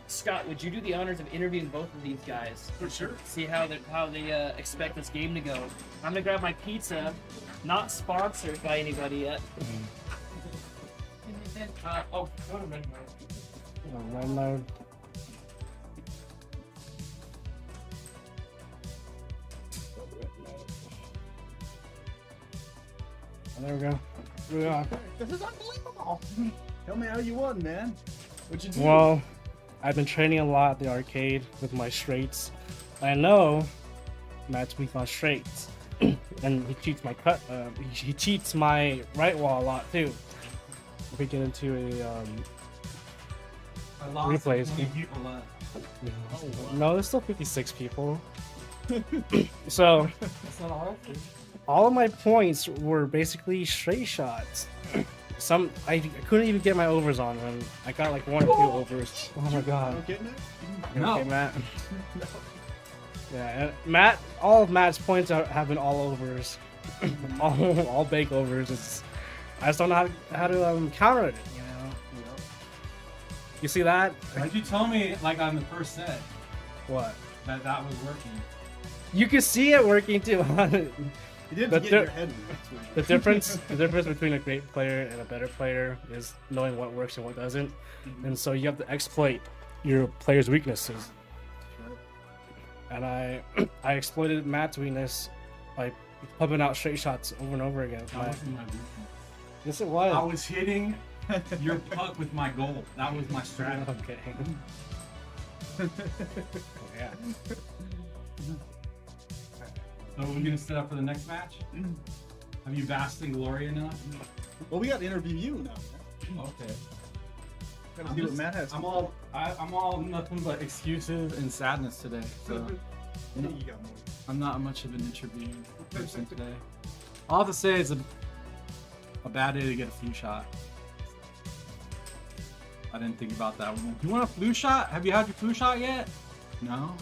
Scott, would you do the honors of interviewing both of these guys? For sure. See how they expect this game to go. I'm gonna grab my pizza. Not sponsored by anybody yet. Go to red mode. Red mode. There we go. Here we are. This is unbelievable. Tell me how you won, man. What'd you do? Well, I've been training a lot at the arcade with my straights. I know Matt's weak on straights, and he cheats my cut. He cheats my right wall a lot too. We get into a replays. No, there's still 56 people. So all of my points were basically straight shots. I couldn't even get my overs on him. I got like 1 or 2 overs. Oh my god. Okay, man? You okay, Matt? Yeah, and Matt. All of Matt's points have been all overs, all big overs. I just don't know how to counter it. You know. You see that? Why'd you tell me, like, on the first set, What? that was working? You can see it working too. You didn't But get there- your head in that's what you The difference between a great player and a better player is knowing what works and what doesn't. And so you have to exploit your player's weaknesses. And I exploited Matt's weakness by pumping out straight shots over and over again. That wasn't my weakness. Yes, it was. I was hitting your puck with my goal. That was my strategy. Okay. Yeah. So we're gonna set up for the next match? Have you basked in glory enough? Well, we got to interview you now. Okay. Gotta see what Matt has. I'm all nothing but excuses and sadness today. So You got more. I'm not much of an interviewing person today. All I have to say is a bad day to get a flu shot. I didn't think about that one. You want a flu shot? Have you had your flu shot yet? No?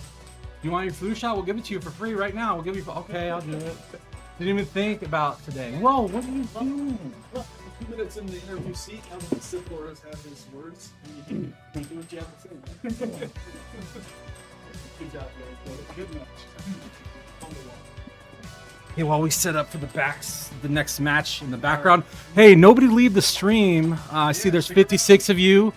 You want your flu shot? We'll give it to you for free right now. We'll give you. Okay, I'll do it. Didn't even think about today. Whoa, what are you doing? Well, 2 minutes in the interview seat, how many Sith Lords have his words? You can do what you have to say. Good job, guys. Good match. Hey, while we set up for the next match in the background. Hey, nobody leave the stream. I see there's 56 of you.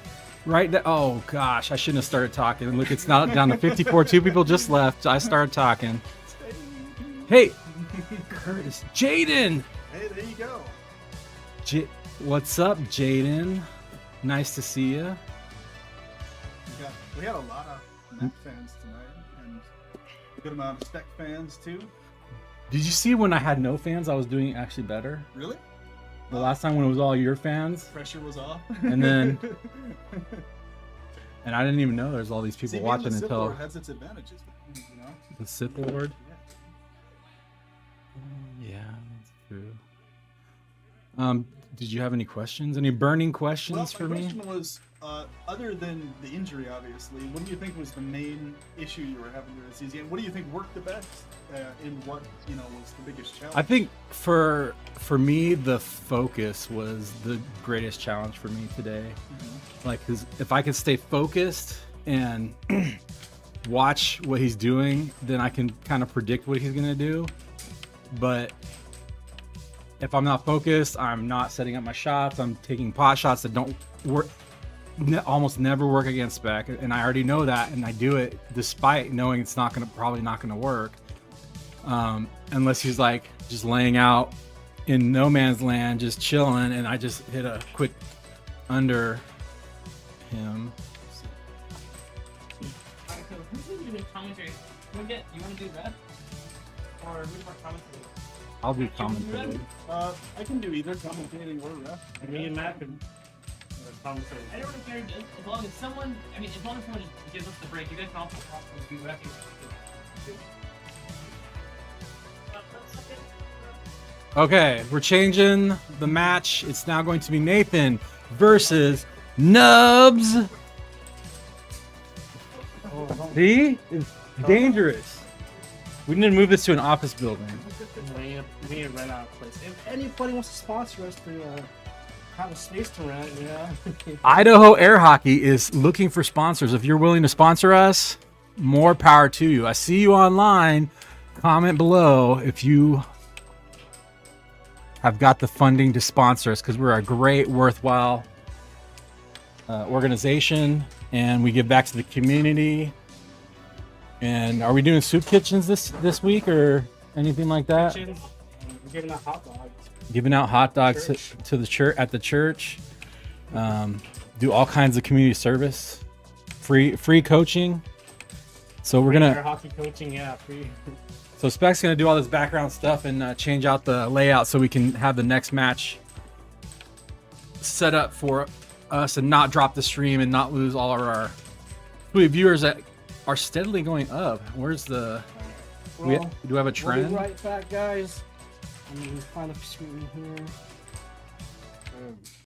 Right now. Oh gosh, I shouldn't have started talking. Look, it's not down to 54. 2 people just left. I started talking. Hey, Curtis, Jaden. Hey, there you go. What's up, Jaden? Nice to see you. We had a lot of Matt fans tonight, and a good amount of Spek fans too. Did you see when I had no fans, I was doing actually better? Really? The last time when it was all your fans, Pressure was off. and then and I didn't even know there's all these people See, being watching the Sith until Lord has its advantages, you know. the Sith Lord. Yeah. Yeah, that's true. Did you have any questions? Any burning questions Well, for my me? question was, other than the injury, obviously, what do you think was the main issue you were having during the season? And what do you think worked the best? In what was the biggest challenge? I think for me, the focus was the greatest challenge for me today. Like, 'cause if I could stay focused and watch what he's doing, then I can kind of predict what he's gonna do. But if I'm not focused, I'm not setting up my shots. I'm taking pot shots that don't work, almost never work against Spek, and I already know that, and I do it despite knowing it's probably not gonna work, unless he's like just laying out in no man's land, just chilling, and I just hit a quick under him. Alright, so who's gonna do the commentary? You wanna do that? Or who's more commentary? I'll do commentary. I can do either commentating or ref. Me and Matt can conversate. I don't really care, as long as someone, as long as someone just gives us the break, you guys can also do whatever you want. Okay, we're changing the match. It's now going to be Nathan versus Nubs. See? It's dangerous. We need to move this to an office building. We need to rent out a place. If anybody wants to sponsor us to have a space to rent, yeah. Idaho Air Hockey is looking for sponsors. If you're willing to sponsor us, more power to you. I see you online. Comment below if you have got the funding to sponsor us, because we're a great, worthwhile organization, and we give back to the community. And are we doing soup kitchens this week or anything like that? Kitchens, we're giving out hot dogs. Giving out hot dogs to the church at the church. Do all kinds of community service, free coaching. So we're Air gonna. hockey coaching, yeah, free. So Spek's gonna do all this background stuff and change out the layout so we can have the next match set up for us and not drop the stream and not lose all of our sweet viewers that are steadily going up. Where's the? Do we have a We'll trend? be right back, guys. Let me find a screen here.